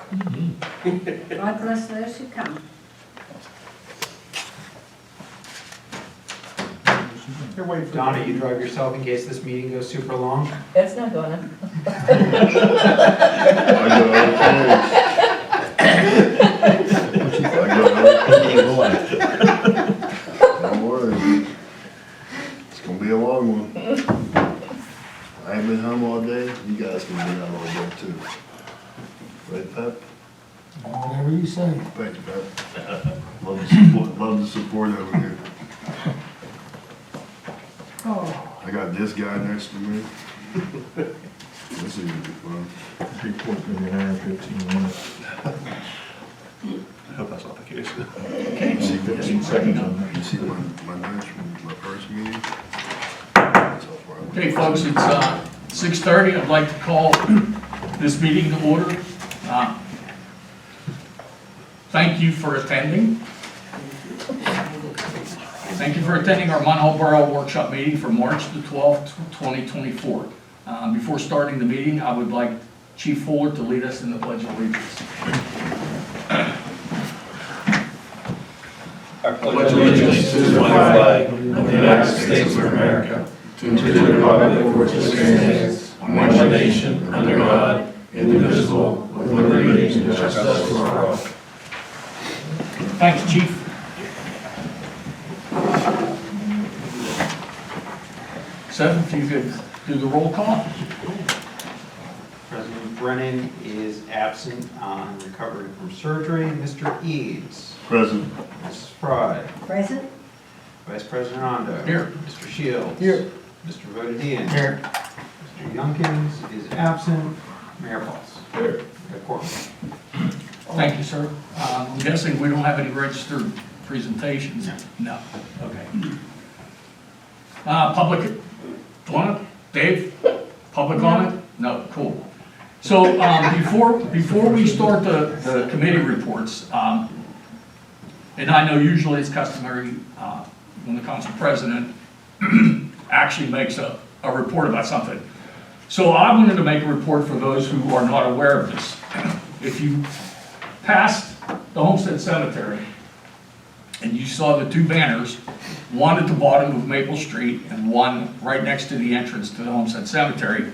God bless those who come. Donna, you drive yourself in case this meeting goes super long? It's not gonna. Don't worry. It's gonna be a long one. I ain't been home all day. You guys can be home all day too. Right, Pep? Whatever you say. Thank you, Pep. Love the support over here. I got this guy next to me. This is gonna be fun. Report maybe an hour and 15 minutes. I hope that's not the case. Okay. You see that? 15 seconds on that. You see my notes from my first meeting? That's how far I went. Okay, folks, it's 6:30. I'd like to call this meeting to order. Thank you for attending. Thank you for attending our Munhall Borough workshop meeting for March the 12th, 2024. Before starting the meeting, I would like Chief Fuller to lead us in the Pledge of Allegiance. I pledge allegiance to the flag of the United States of America, to the republic for which it stands, one nation, under God, indivisible, with liberty and justice for all. Thanks, Chief. Seth, if you could do the roll call. President Brennan is absent on recovery from surgery. Mr. Eads. Present. Mrs. Fry. Present? Vice President Rondo. Here. Mr. Shields. Here. Mr. Vodadian. Here. Mr. Youngkins is absent. Mayor Pauls. Here. Mayor Corbin. Thank you, sir. I'm guessing we don't have any registered presentations? No. Okay. Public comment? Dave? Public comment? No, cool. So before we start the committee reports, and I know usually it's customary when the council president actually makes a report about something. So I wanted to make a report for those who are not aware of this. If you passed the Homestead Cemetery and you saw the two banners, one at the bottom of Maple Street and one right next to the entrance to the Homestead Cemetery,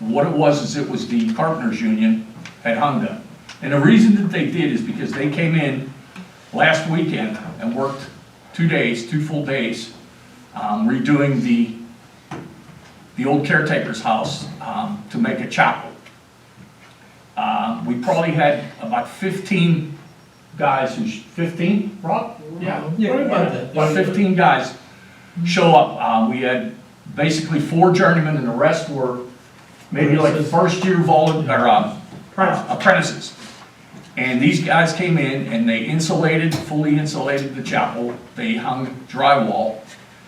what it was the Carpenters Union had hung them. And the reason that they did is because they came in last weekend and worked 2 days, 2 full days, redoing the old caretaker's house to make a chapel. We probably had about 15 guys 15, Rob? Yeah. About 15 guys show up. We had basically 4 journeymen and the rest were maybe like first year apprentices. And these guys came in and they fully insulated the chapel. They hung drywall.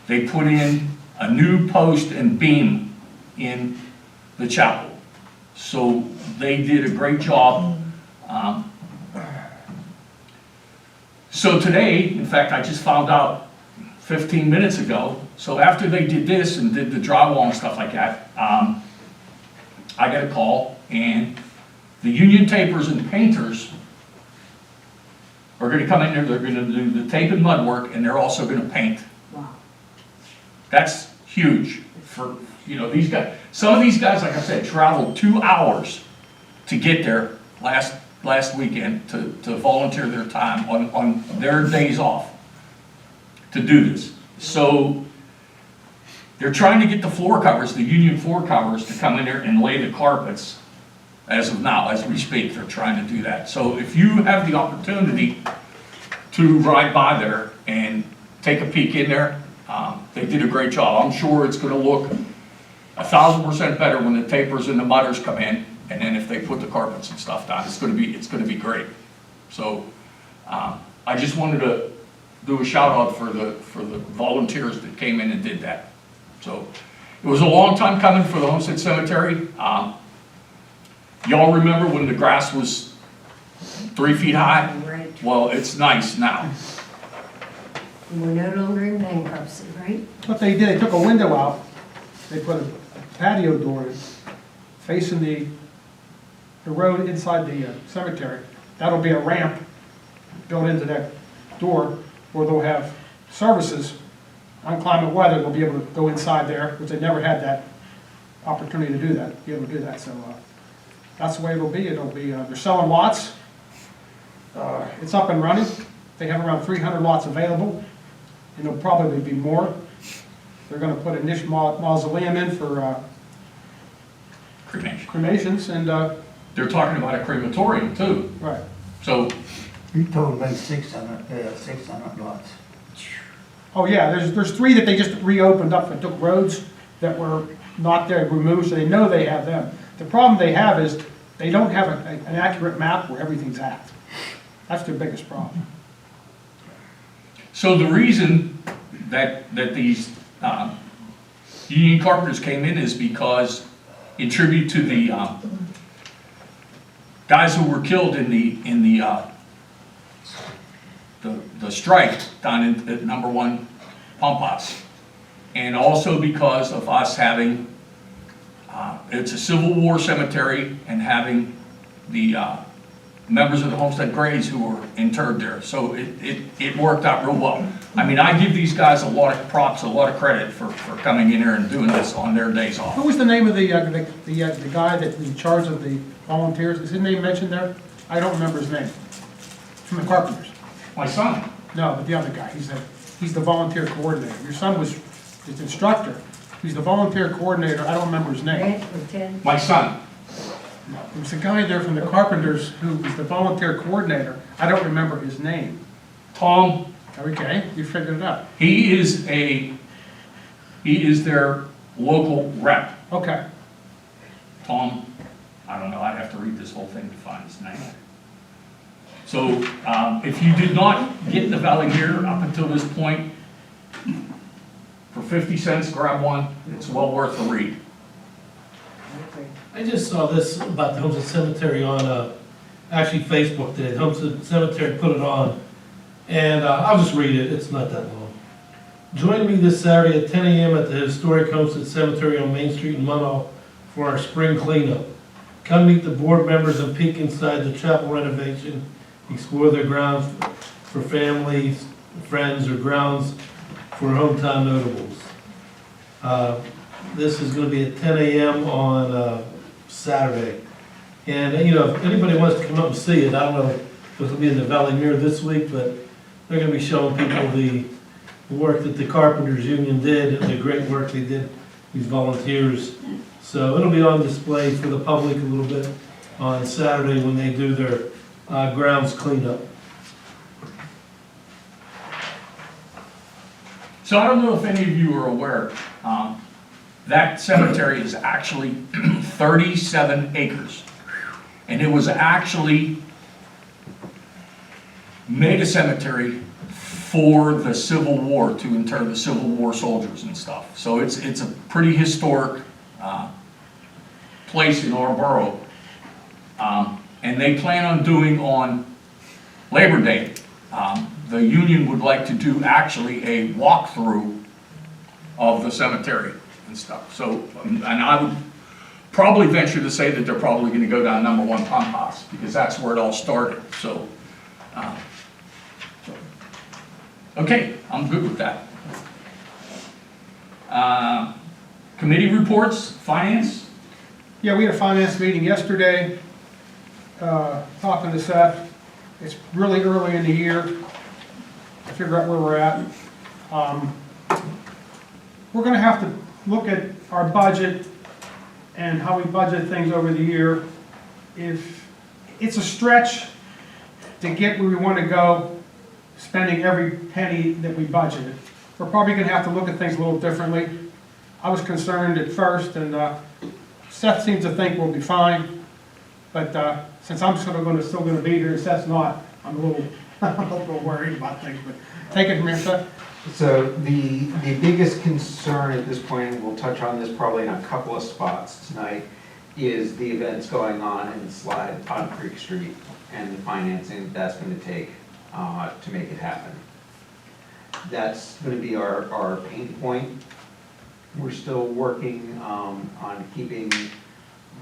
They put in a new post and beam in the chapel. So they did a great job. So today, in fact, I just found out 15 minutes ago, so after they did this and did the drywall and stuff like that, I got a call and the union tapers and painters are going to come in there, they're going to do the tape and mud work, and they're also going to paint. Wow. That's huge for, these guys. Some of these guys, like I said, traveled 2 hours to get there last weekend to volunteer their time on their days off to do this. So they're trying to get the floor covers, the union floor covers, to come in there and lay the carpets as of now, as we speak. They're trying to do that. So if you have the opportunity to ride by there and take a peek in there, they did a great job. I'm sure it's going to look 1,000% better when the tapers and the mudders come in, and then if they put the carpets and stuff down, it's going to be great. So I just wanted to do a shout out for the volunteers that came in and did that. So it was a long time coming for the Homestead Cemetery. Y'all remember when the grass was 3 feet high? Right. Well, it's nice now. We're no longer in bankruptcy, right? What they did, they took a window out, they put a patio door in, facing the the road inside the cemetery. That'll be a ramp built into that door where they'll have services. On climate weather, they'll be able to go inside there, which they never had that opportunity to do that, be able to do that. So that's the way it'll be. It'll be, they're selling lots. It's up and running. They have around 300 lots available, and there'll probably be more. They're gonna put a niche mausoleum in for Cremation. cremations, and, They're talking about a crematorium too, right. so, You told me 600 lots. Oh, yeah, there's 3 that they just reopened up and took roads that were not there, removed, so they know they have them. The problem they have is they don't have an accurate map where everything's at. That's their biggest problem. so the reason that these union carpenters came in is because in tribute to the guys who were killed in the strike down at number 1 Pump House. And also because of us having, it's a Civil War cemetery, and having the members of the Homestead Grays who were interred there. So it worked out real well. I mean, I give these guys a lot of props, a lot of credit for coming in here and doing this on their days off. What was the name of the guy that's in charge of the volunteers? Is his name mentioned there? I don't remember his name. From the Carpenters. My son, No, but the other guy, he's the volunteer coordinator. Your son was his instructor. He's the volunteer coordinator. I don't remember his name. Grant or Ted? my son, There was a guy there from the Carpenters who was the volunteer coordinator. I don't remember his name. Tom, Okay, you figured it out. he is their local rep. Okay. Tom, I don't know, I'd have to read this whole thing to find his name. So, if you did not get the Valley Mirror up until this point, for 50 cents, grab one, it's well worth the read. I just saw this about the Homestead Cemetery on, actually Facebook did, Homestead Cemetery put it on, and I'll just read it, it's not that long. Join me this Saturday at 10 a.m. at the historic Homestead Cemetery on Main Street in Munhall for our spring cleanup. Come meet the board members and peek inside the chapel renovation, explore their grounds for families, friends, or grounds for hometown notables. This is gonna be at 10 a.m. on Saturday. And, you know, if anybody wants to come up and see it, I don't know if it'll be in the Valley Mirror this week, but they're gonna be showing people the work that the Carpenters Union did, and the great work they did, these volunteers. So it'll be on display for the public a little bit on Saturday when they do their grounds cleanup. So I don't know if any of you are aware, that cemetery is actually 37 acres. And it was actually made a cemetery for the Civil War, to inter the Civil War soldiers and stuff. So it's a pretty historic place in our borough. And they plan on doing on Labor Day, the union would like to do actually a walkthrough of the cemetery and stuff. So, and I would probably venture to say that they're probably gonna go down number 1 Pump House, because that's where it all started, so. Okay, I'm good with that. Committee reports, finance? Yeah, we had a finance meeting yesterday, talking to Seth. It's really early in the year. Figure out where we're at. We're gonna have to look at our budget and how we budget things over the year. If it's a stretch to get where we want to go, spending every penny that we budgeted, we're probably gonna have to look at things a little differently. I was concerned at first, and Seth seems to think we'll be fine, but since I'm still gonna be here and Seth's not, I'm a little worried about things, but take it from here, Seth. So the biggest concern at this point, and we'll touch on this probably in a couple of spots tonight, is the events going on in the slide on Creek Street and the financing that's going to take to make it happen. That's going to be our pain point. We're still working on keeping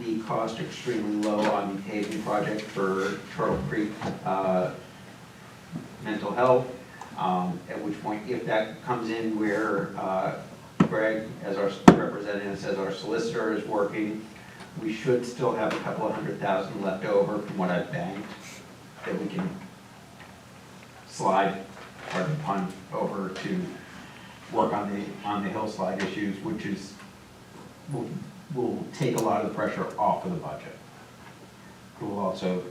the cost extremely low on the paving project for Turtle Creek mental health. At which point, if that comes in where Greg, as our representative, says our solicitor is working, we should still have a couple of $100,000 left over from what I've banked that we can slide or punt over to work on the hillside issues, which is, will take a lot of the pressure off of the budget. It will also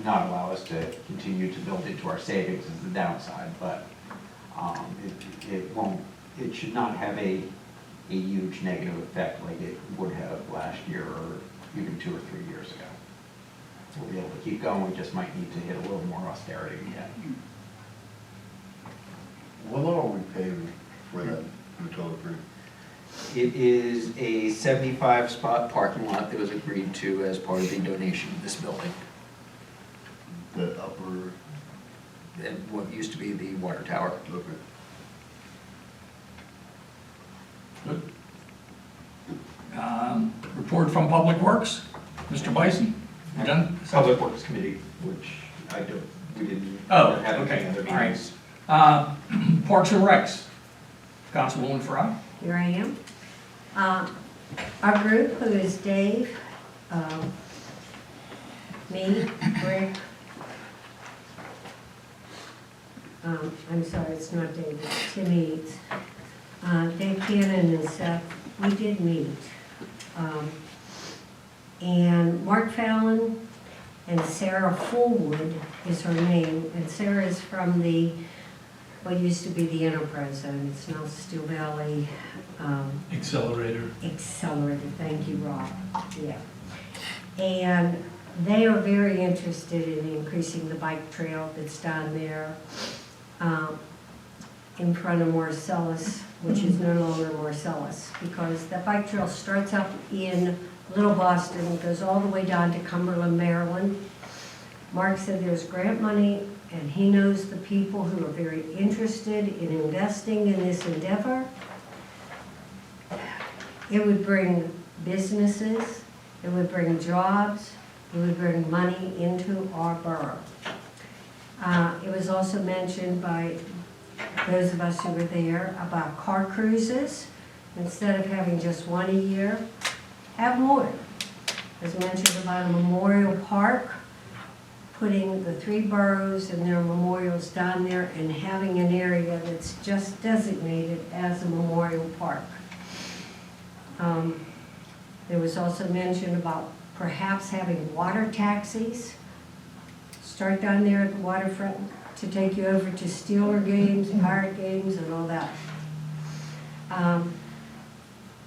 not allow us to continue to build into our savings as the downside, but it should not have a huge negative effect like it would have last year or even 2 or 3 years ago. We'll be able to keep going, we just might need to hit a little more austerity again. What are we paving for that in Turtle Creek? It is a 75-spot parking lot that was agreed to as part of the donation of this building, The upper, and what used to be the water tower. okay. Report from Public Works, Mr. Bison, you done? Public Works Committee, which we didn't Oh, have okay, any other all right. meetings. Parks and Recs, Councilwoman Fry. Here I am. Our group, who is Dave, me, Rick, I'm sorry, it's not Dave, it's Tim Eads, Dave Cannon and Seth, we did meet. And Mark Fallon and Sarah Fullwood is her name, and Sarah is from what used to be the Enterprise Zone, it's now Steel Valley, Accelerator. Accelerator, thank you, Rob, yeah. And they are very interested in increasing the bike trail that's down there in front of Marcellus, which is no longer Marcellus, because that bike trail starts up in Little Boston, goes all the way down to Cumberland, Maryland. Mark said there's grant money, and he knows the people who are very interested in investing in this endeavor. It would bring businesses, it would bring jobs, it would bring money into our borough. It was also mentioned by those of us who were there about car cruises. Instead of having just one a year, have more. As mentioned about a memorial park, putting the 3 boroughs and their memorials down there and having an area that's just designated as a memorial park. There was also mention about perhaps having water taxis. Start down there at the waterfront to take you over to Steeler games, Pirate games, and all that.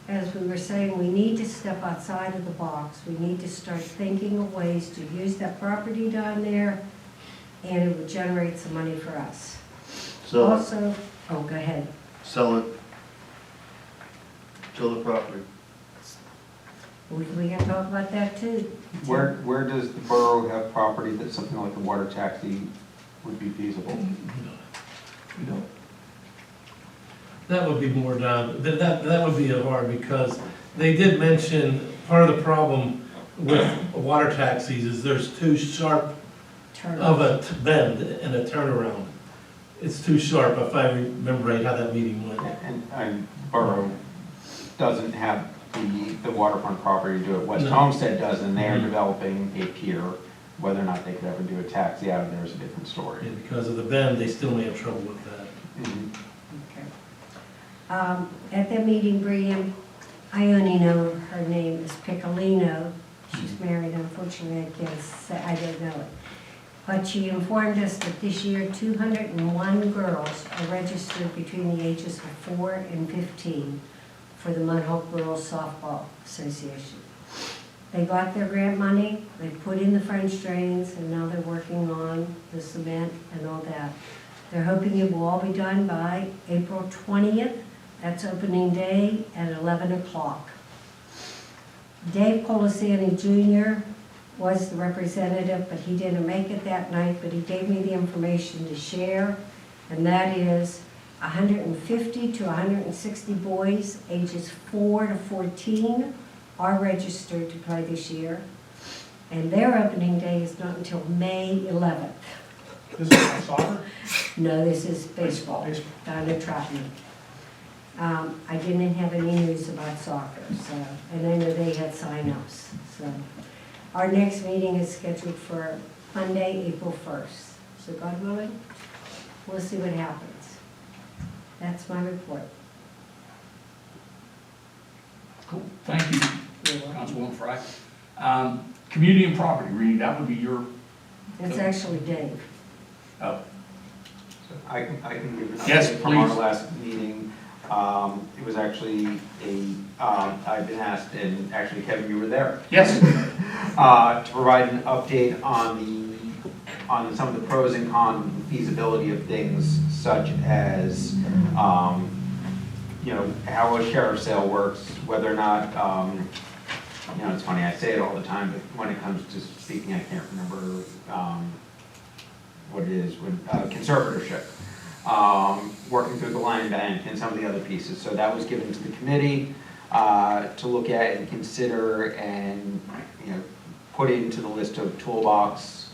As we were saying, we need to step outside of the box. We need to start thinking of ways to use that property down there, and it would generate some money for us. Sell it, Also, oh, go ahead. sell it. Sell the property. We can talk about that too. Where does the borough have property that something like a water taxi would be feasible? We don't. That would be more down, that would be hard, because they did mention, part of the problem with water taxis is there's too sharp Turn. of a bend and a turnaround. It's too sharp, if I remember right how that meeting went. And borough doesn't have the waterfront property to do it. West No. Homestead does, and they're Mhm. developing a pier. Whether or not they could ever do a taxi out of there is a different story. And because of the bend, they still may have trouble with that. Mhm. Okay. At that meeting, Brian, I only know her name is Piccolino. She's married, unfortunately, I can't say, I don't know it. But she informed us that this year, 201 girls are registered between the ages of 4 and 15 for the Munhall Borough Softball Association. They got their grant money, they put in the French drains, and now they're working on the cement and all that. They're hoping it will all be done by April 20th. That's opening day at 11 o'clock. Dave Colasani Jr. was the representative, but he didn't make it that night, but he gave me the information to share, and that is 150 to 160 boys, ages 4 to 14, are registered to play this year, and their opening day is not until May 11th. This is for soccer? No, this is baseball, Baseball. down at Troutman. I didn't have any news about soccer, so, and I know they had sign-ups, so. Our next meeting is scheduled for Monday, April 1st. So God willing, we'll see what happens. That's my report. Cool, thank you, You're welcome. Councilwoman Fry. Community and property, Reed, that would be your, It's actually Dave. oh, So I can give an Yes, update from our please. last meeting. It was actually I've been asked, and actually Kevin, you were there, yes, to provide an update on some of the pros and cons feasibility of things such as, how a sheriff's sale works, whether or not, it's funny, I say it all the time, but when it comes to speaking, I can't remember what it is, conservatorship, working through the land bank and some of the other pieces. So that was given to the committee to look at and consider and, put into the list of toolbox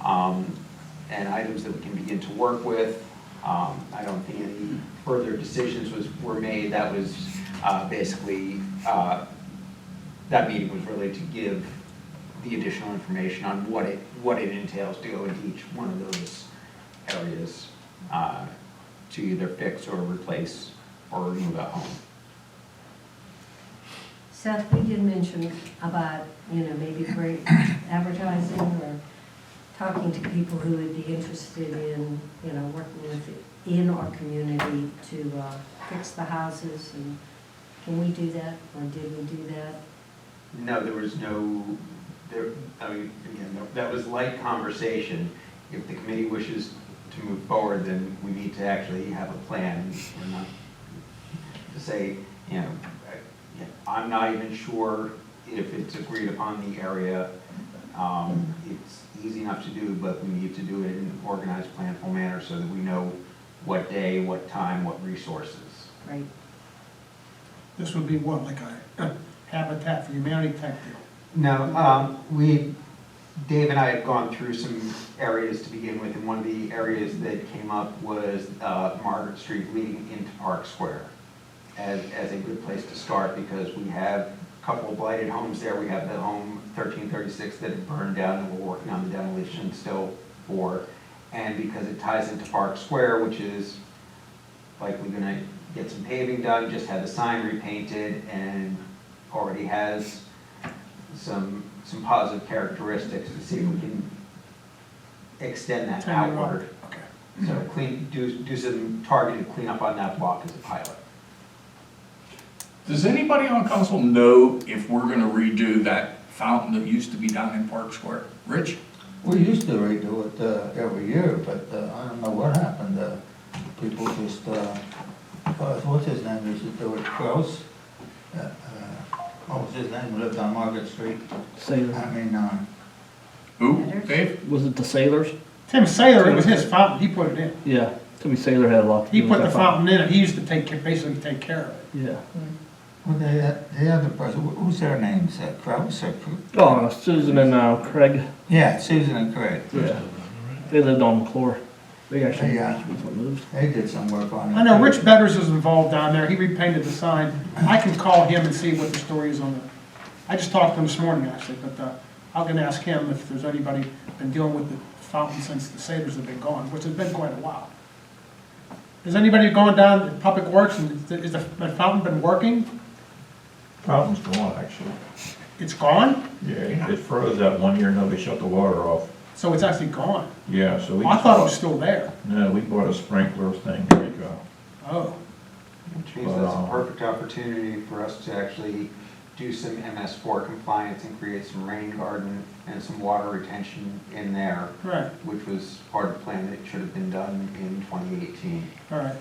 and items that we can begin to work with. I don't think any further decisions were made. That was basically, that meeting was really to give the additional information on what it entails to go into each one of those areas to either fix or replace or remove a home. Seth, we did mention about, maybe great advertising or talking to people who would be interested in, working in our community to fix the houses. And can we do that, or did we do that? No, there was no, that was light conversation. If the committee wishes to move forward, then we need to actually have a plan. We're not to say, I'm not even sure if it's agreed upon the area. It's easy enough to do, but we need to do it in an organized, planful manner so that we know what day, what time, what resources. Right. This would be what, like a Habitat for Humanity type deal? No, Dave and I have gone through some areas to begin with, and one of the areas that came up was Margaret Street leading into Park Square as a good place to start, because we have a couple of blighted homes there. We have the home 1336 that had burned down and we're working on the demolition still for, and because it ties into Park Square, which is likely gonna get some paving done, just had the sign repainted and already has some positive characteristics, to see if we can extend that outward. Okay. So do some targeted cleanup on that block as a pilot. does anybody on council know if we're gonna redo that fountain that used to be down in Park Square? Rich? We used to redo it every year, but I don't know what happened. People just, what's his name, used to do it, Kraus? What was his name, lived on Margaret Street? Sailor. I mean, Who, Dave? Was it the Sailors? Tim Saylor, it was his fountain, he put it in. Yeah, Timmy Sailor had a lot to He do put with the that fountain in, and he used to basically take care of it. Yeah. well, the other person, who's their names, Kraus or? Oh, Susan and Craig. Yeah, Susan and Craig. Yeah. They lived on McClure. They actually Yeah. moved. They did some work on it. I know Rich Betters is involved down there, he repainted the sign. I can call him and see what the story is on it. I just talked to him this morning, actually, but I'm gonna ask him if there's anybody been dealing with the fountain since the Sailors have been gone, which has been quite a while. Has anybody gone down to Public Works, and is the fountain been working? Fountain's gone, actually. It's gone? Yeah, it froze that one year, nobody shut the water off. So it's actually gone? Yeah, so we. I thought it was still there. No, we bought a sprinkler thing, there you go. Oh, Which means that's a perfect opportunity for us to actually do some MS4 compliance and create some rain garden and some water retention in there, right, which was part of the plan that should have been done in 2018. all right.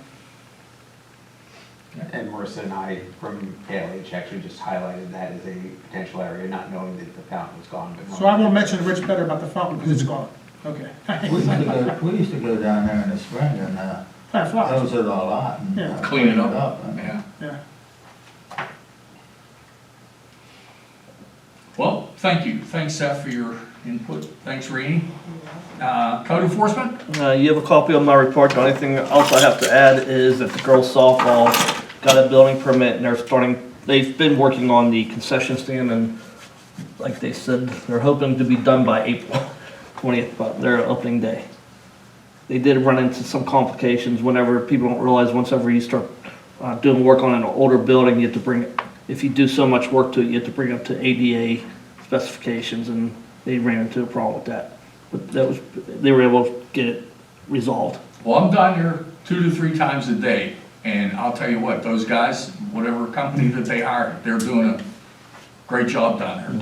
And Marissa and I from KLH actually just highlighted that as a potential area, not knowing that the fountain was gone. But So I won't mention to Rich Better about the fountain, because it's gone. Okay. We used to go down there in the spring and Plant flowers. close it all out and Yeah. Clean it up, and yeah. Yeah. Thank you. Thanks, Seth, for your input. Thanks, Rainey. Code enforcement? You have a copy of my report. The only thing else I have to add is that the girls softball got a building permit and they've been working on the concession stand, and like they said, they're hoping to be done by April 20th, but their opening day. They did run into some complications whenever people don't realize whenever you start doing work on an older building, you have to bring it, if you do so much work to it, you have to bring it up to ADA specifications, and they ran into a problem with that. But they were able to get it resolved. Well, I'm down here 2 to 3 times a day, and I'll tell you what, those guys, whatever company that they hire, they're doing a great job down there.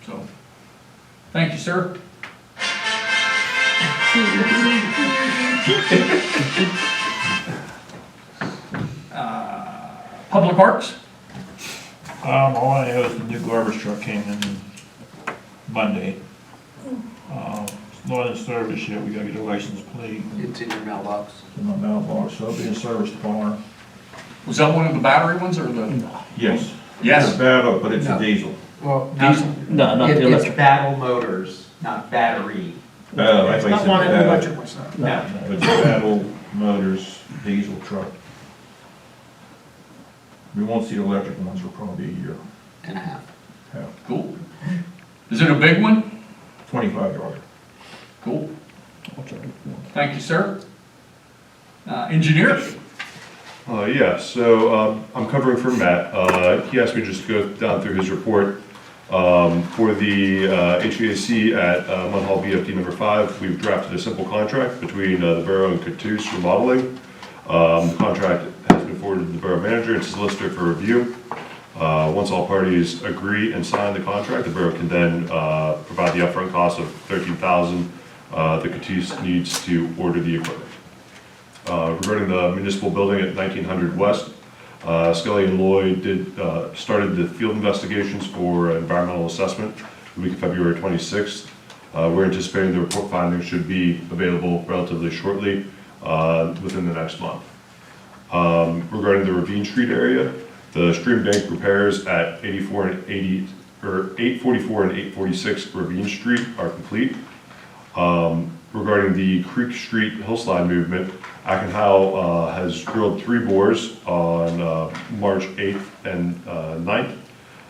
So, thank you, sir. Public Works? All I know is the new garbage truck came in Monday. It's not in service yet, we gotta get a license plate It's in your mailbox. in my mailbox, so it'll be in service tomorrow. Was that one of the battery ones, or the? Yes. Yes. It's a battle, but it's No. a diesel. Well, Diesel? No, not the It's electric. Battle Motors, not battery. I thought you It's not said one of the battle. electric ones, no. No. No, it's a Battle Motors diesel truck. We won't see the electric ones for probably a year. And a half. Cool. Is it a big one? 25-yard. Cool. Thank you, sir. Engineer? Yeah, so I'm covering for Matt. He asked me just to go down through his report. For the HVAC at Munhall BFD number 5, we've drafted a simple contract between the Borough and Cattouse Remodeling. The contract has been forwarded to the Borough Manager and solicitor for review. Once all parties agree and sign the contract, the Borough can then provide the upfront cost of $13,000 the Cattouse needs to order the equipment. Regarding the municipal building at 1900 West, Scully and Lloyd started the field investigations for environmental assessment the week of February 26th. We're anticipating the report findings should be available relatively shortly within the next month. Regarding the Ravine Street area, the stream bank repairs at 844 and 846 Ravine Street are complete. Regarding the Creek Street hillslide movement, Ackenhow has drilled 3 bores on March 8th and 9th.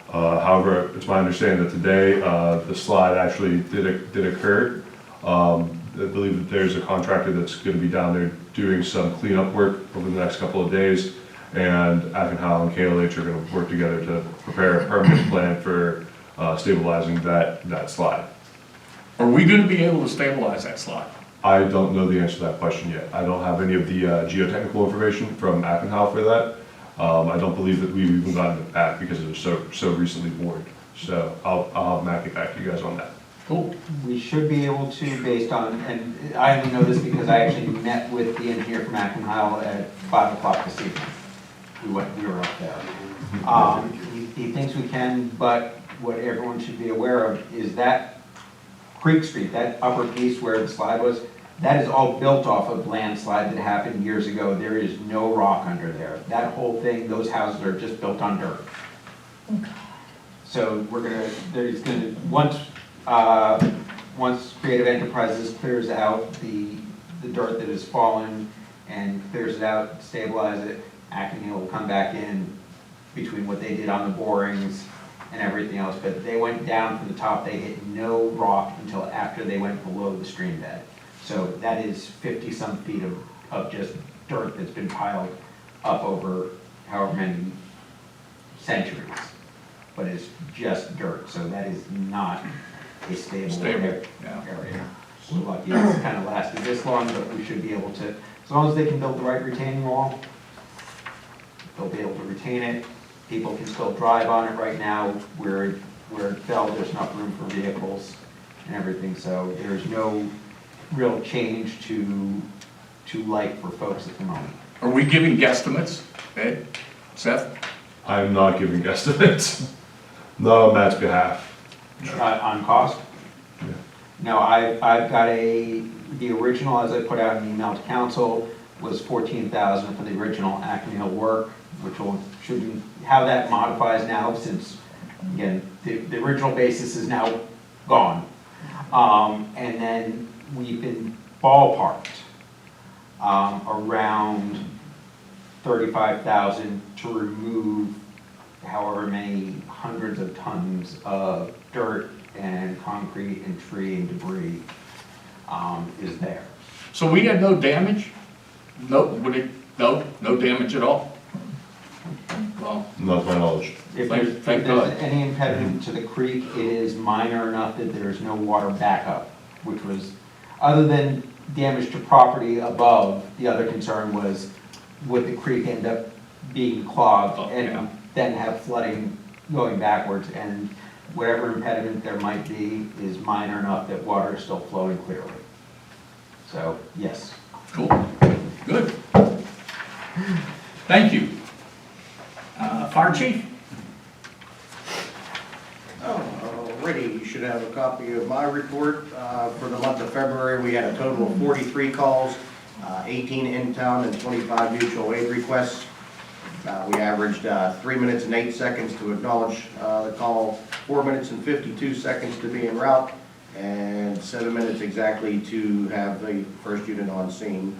However, it's my understanding that today the slide actually did occur. I believe that there's a contractor that's going to be down there doing some cleanup work over the next couple of days, and Ackenhow and KLH are going to work together to prepare a permanent plan for stabilizing that slide. Are we gonna be able to stabilize that slide? I don't know the answer to that question yet. I don't have any of the geotechnical information from Ackenhow for that. I don't believe that we've even gotten it back because it was so recently bored. So I'll have Matt get back to you guys on that. Cool. We should be able to, based on, and I only know this because I actually met with the engineer from Ackenhow at 5 o'clock this evening. We were up there. He thinks we can, but what everyone should be aware of is that Creek Street, that upper piece where the slide was, that is all built off of landslide that happened years ago. There is no rock under there. That whole thing, those houses are just built on dirt. So once Creative Enterprises clears out the dirt that has fallen and clears it out, stabilize it, Ackenhill will come back in between what they did on the borings and everything else, but they went down from the top, they hit no rock until after they went below the stream bed. So that is 50-some feet of just dirt that's been piled up over however many centuries, but it's just dirt, so that is not a stable area. Yeah. We're lucky it's kind of lasted this long, but we should be able to, as long as they can build the right retaining wall, they'll be able to retain it. People can still drive on it right now. Where it fell, there's enough room for vehicles and everything, so there's no real change to life for folks at the moment. Are we giving guesstimates, Ed, Seth? I'm not giving guesstimates. Not on Matt's behalf. On cost? Yeah. No, I've got the original, as I put out an email to council, was $14,000 for the original Acme Hill work, which should be how that modifies now, since again, the original basis is now gone. And then we've been ballparked around 35,000 to remove however many hundreds of tons of dirt and concrete and tree and debris is there. So we had no damage? No damage at all? Well, Not to my knowledge. If Thank- there's, thank if there's God. any impediment to the creek, it is minor enough that there's no water backup, which was, other than damage to property above, the other concern was, would the creek end up being clogged Oh, yeah. and then have flooding going backwards? And whatever impediment there might be is minor enough that water is still flowing clearly. So, yes. cool, good. Thank you. Fire chief? Alrighty, you should have a copy of my report. For the month of February, we had a total of 43 calls, 18 in-town and 25 mutual aid requests. We averaged 3 minutes and 8 seconds to acknowledge the call, 4 minutes and 52 seconds to be en route, and 7 minutes exactly to have the first unit on scene.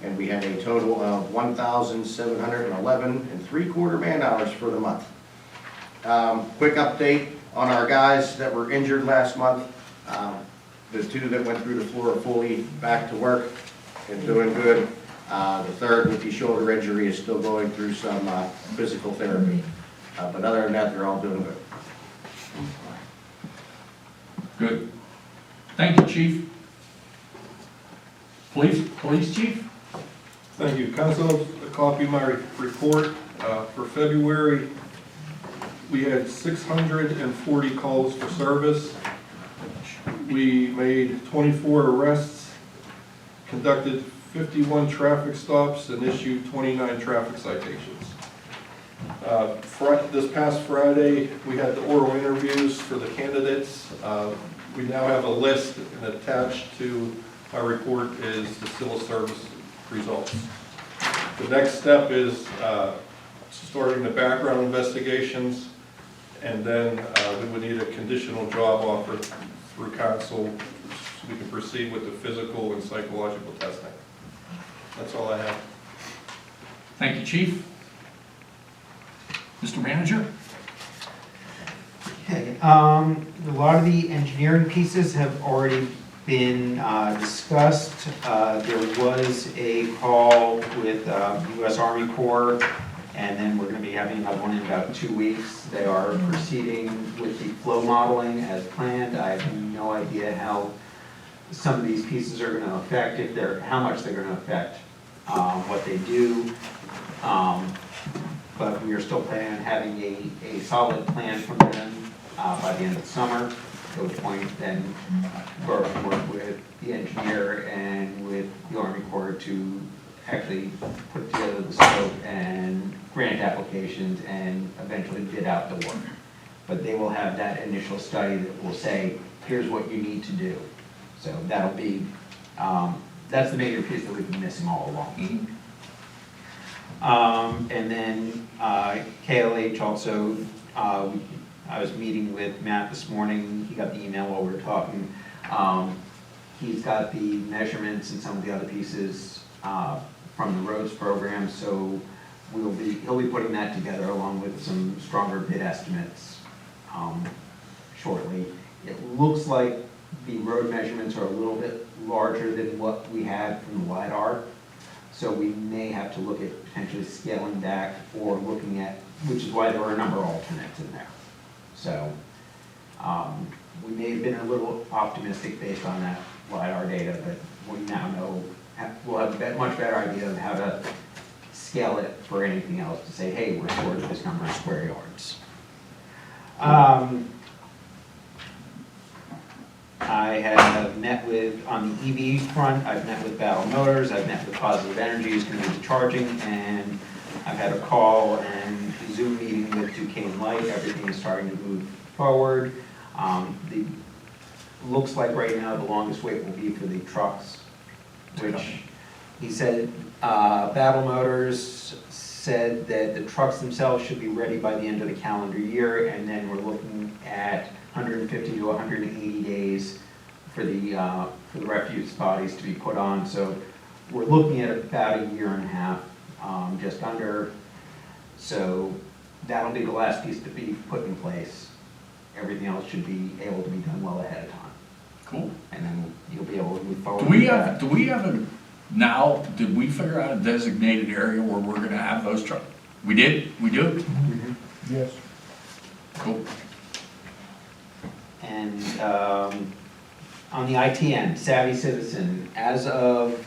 And we had a total of 1,711 and 3/4 man hours for the month. Quick update on our guys that were injured last month. The 2 that went through the floor are fully back to work and doing good. The 3rd with the shoulder injury is still going through some physical therapy. But other than that, they're all doing good. Good. Thank you, chief. Police chief? Thank you. Council, a copy of my report. For February, we had 640 calls for service. We made 24 arrests, conducted 51 traffic stops, and issued 29 traffic citations. This past Friday, we had the oral interviews for the candidates. We now have a list, and attached to my report is the civil service results. The next step is starting the background investigations, and then we would need a conditional job offer through council so we can proceed with the physical and psychological testing. That's all I have. Thank you, chief. Mr. Manager? Okay, a lot of the engineering pieces have already been discussed. There was a call with U.S. Army Corps, and then we're going to be having another one in about 2 weeks. They are proceeding with the flow modeling as planned. I have no idea how some of these pieces are going to affect, how much they're going to affect what they do. But we are still planning on having a solid plan from them by the end of the summer, to which point then we're going to work with the engineer and with the Army Corps to actually put together the scope and grant applications and eventually bid out the work. But they will have that initial study that will say, here's what you need to do. So that'll be, that's the major piece that we've been missing all along. And then KLH also, I was meeting with Matt this morning. He got the email while we were talking. He's got the measurements and some of the other pieces from the roads program, so he'll be putting that together along with some stronger bid estimates shortly. It looks like the road measurements are a little bit larger than what we had from the LiDAR. So we may have to look at potentially scaling back or looking at, which is why there were a number of alternates in there. So we may have been a little optimistic based on that LiDAR data, but we now know, we'll have a much better idea of how to scale it for anything else to say, hey, we're short of this number of square yards. I have met with, on the EV front, I've met with Battle Motors, I've met with Positive Energy, who's going to do the charging, and I've had a call and Zoom meeting with Duquesne Light. Everything is starting to move forward. Looks like right now the longest wait will be for the trucks, which he said Battle Motors said that the trucks themselves should be ready by the end of the calendar year, and then we're looking at 150 to 180 days for the refuse bodies to be put on. So we're looking at about a year and a half, just under. So that'll be the last piece to be put in place. Everything else should be able to be done well ahead of time. Cool. And then you'll be able to move forward. Do we with have, that. do we have a, now, did we figure out a designated area where we're gonna have those trucks? We did? We do? Yes. Cool. And on the ITN, Savvy Citizen, as of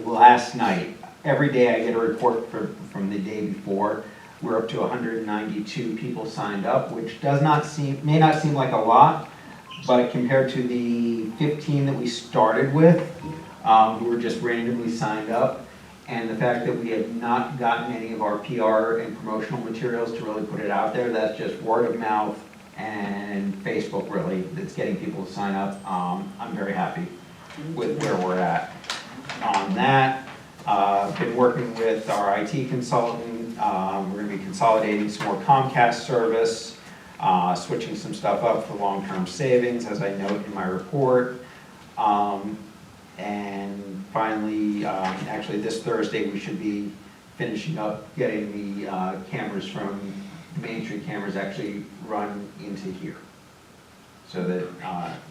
last night, every day I get a report from the day before. We're up to 192 people signed up, which may not seem like a lot, but compared to the 15 that we started with, who were just randomly signed up, and the fact that we have not gotten any of our PR and promotional materials to really put it out there, that's just word of mouth and Facebook really, that's getting people to sign up. I'm very happy with where we're at on that. Been working with our IT consultant. We're gonna be consolidating some more Comcast service, switching some stuff up for long-term savings, as I note in my report. And finally, actually this Thursday, we should be finishing up getting the cameras from the Main Street cameras actually run into here, so that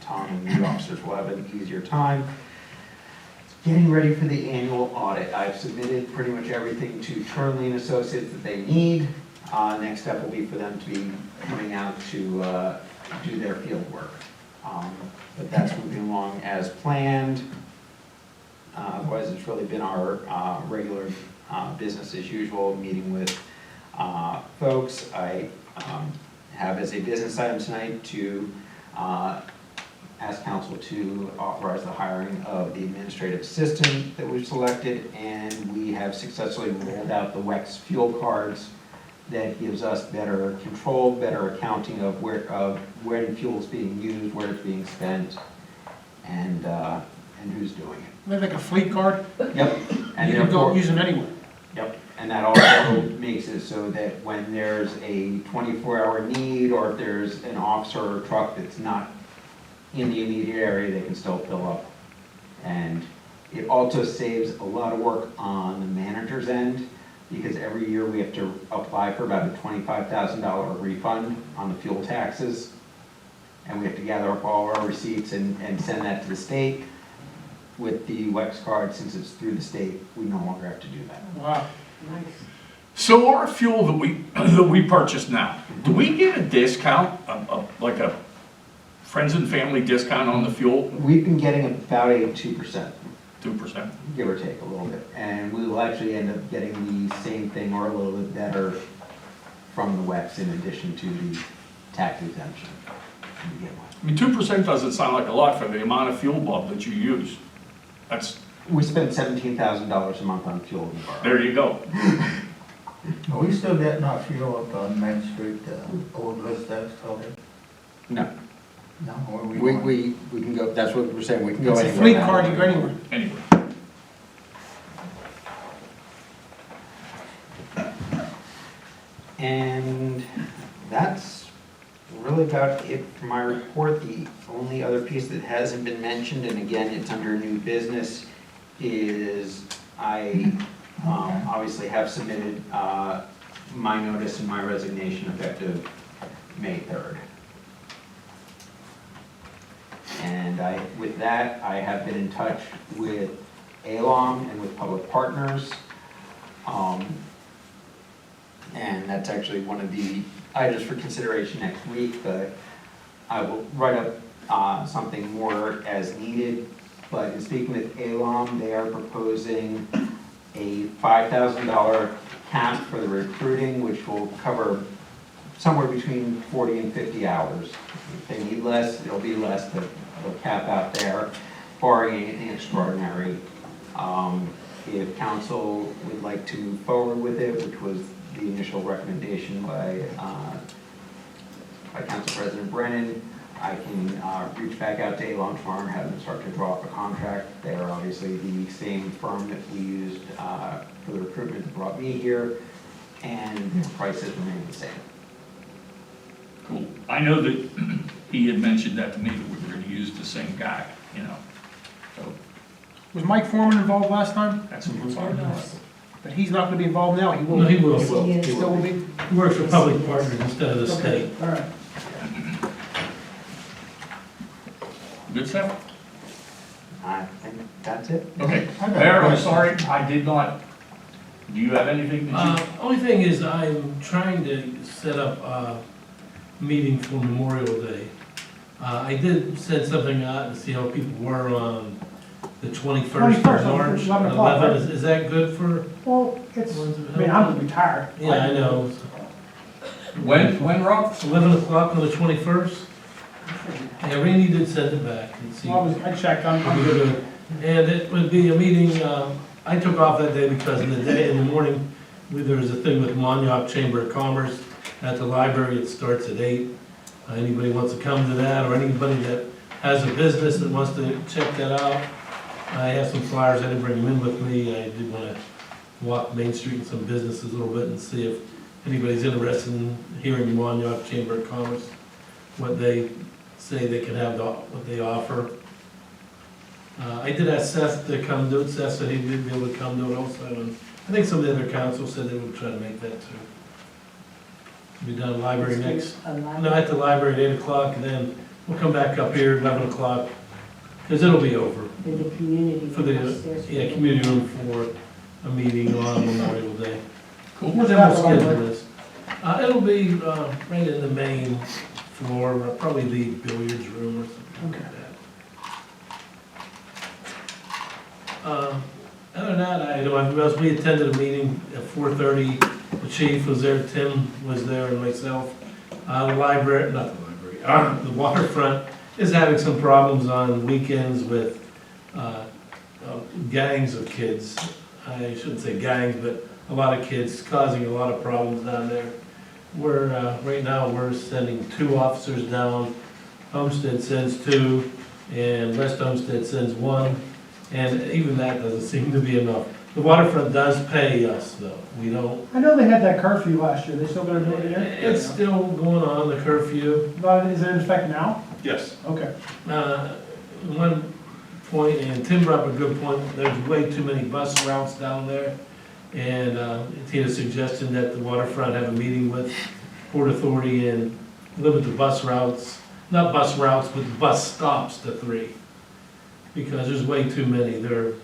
Tom and the officers will have an easier time. Getting ready for the annual audit. I've submitted pretty much everything to Turnley and Associates that they need. Next step will be for them to be coming out to do their field work. But that's moving along as planned. Otherwise, it's really been our regular business as usual, meeting with folks. I have as a business item tonight to ask council to authorize the hiring of the administrative assistant that we've selected, and we have successfully rolled out the WEX fuel cards. That gives us better control, better accounting of when fuel's being used, where it's being spent, and who's doing it. They're like a fleet card, Yep. And you can go therefore- use them anywhere. Yep, and that also makes it so that when there's a 24-hour need, or if there's an officer or truck that's not in the immediate area, they can still fill up. And it also saves a lot of work on the manager's end, because every year we have to apply for about a $25,000 refund on the fuel taxes. And we have to gather up all our receipts and send that to the state. With the WEX card, since it's through the state, we no longer have to do that. Wow. Nice. So our fuel that we purchase now, do we get a discount, like a friends and family discount on the fuel? We've been getting about a 2%. 2%? Give or take a little bit. And we will actually end up getting the same thing or a little bit better from the WEX in addition to the tax exemption. We get one. I mean, 2% doesn't sound like a lot for the amount of fuel bulb that you use. That's, We spend $17,000 a month on fuel in the borough. there you go. Are we still getting our fuel up on Main Street, old list that's called it? No, No, where we we, going? we can go, that's what we're saying, we can go It's a anywhere. fleet now. card, you go anywhere. Anyway, And that's really about it for my report. The only other piece that hasn't been mentioned, and again, it's under new business, is I obviously have submitted my notice and my resignation effective May 3rd. And with that, I have been in touch with ALOM and with Public Partners. And that's actually one of the items for consideration next week, but I will write up something more as needed. But in speaking with ALOM, they are proposing a $5,000 cap for the recruiting, which will cover somewhere between 40 and 50 hours. If they need less, it'll be less, but they'll cap out there, barring anything extraordinary. If council would like to move forward with it, which was the initial recommendation by Council President Brennan, I can reach back out to ALOM tomorrow and have them start to draw up a contract. They are obviously the same firm that we used for the recruitment that brought me here. and prices remain the same. Cool. I know that he had mentioned that to me, that we were gonna use the same guy, you know, so Was Mike Foreman involved last time? that's what we're talking about. But he's not gonna be involved now, he will. No, he will. Yes. He still will be? He works for Public Partners instead of the state. All right. Good stuff? I think that's it. Okay. I got a Mayor, I'm question. sorry, I did not, do you have anything that you? Only thing is, I'm trying to set up a meeting for Memorial Day. I did send something out to see how people were on the 21st 21st, of March. 11 o'clock, 11. Is that good for? Well, it's, I mean, I'm retired. Yeah, I know. When, Rob? 11 o'clock on the 21st? Yeah, Randy did send it back. And see. I checked, I'm We'll good. go to- And it would be a meeting, I took off that day because in the morning, there was a thing with Montauk Chamber of Commerce at the library. It starts at 8. Anybody wants to come to that, or anybody that has a business that wants to check that out. I have some flyers, I didn't bring them in with me. I did want to walk Main Street and some businesses a little bit and see if anybody's interested in hearing Montauk Chamber of Commerce, what they say they can have, what they offer. I did ask Seth to come do it. Seth said he'd be able to come do it also, and I think some of the other council said they would try to make that too. Be done at the library next, no, at the library at 8 o'clock, and then we'll come back up here at 11 o'clock, because it'll be over. For the community. For the, yeah, community room for a meeting on Memorial Day. Cool. Where's Then that we'll library? schedule this. It'll be, right in the main floor, probably the billiards room or something like that. Other than that, I know, we attended a meeting at 4:30, the chief was there, Tim was there, and myself. The library, not the library, the waterfront is having some problems on weekends with gangs of kids. I shouldn't say gangs, but a lot of kids causing a lot of problems down there. Right now, we're sending 2 officers down. Homestead sends 2, and West Homestead sends 1. And even that doesn't seem to be enough. The waterfront does pay us, though. We don't, I know they had that curfew last year, they still gonna do it again? it's still going on, the curfew. But is it in effect now? Yes. Okay. One point, and Tim brought up a good point, there's way too many bus routes down there. And he had a suggestion that the waterfront have a meeting with Port Authority and limit the bus routes, not bus routes, but bus stops to 3. Because there's way too many there.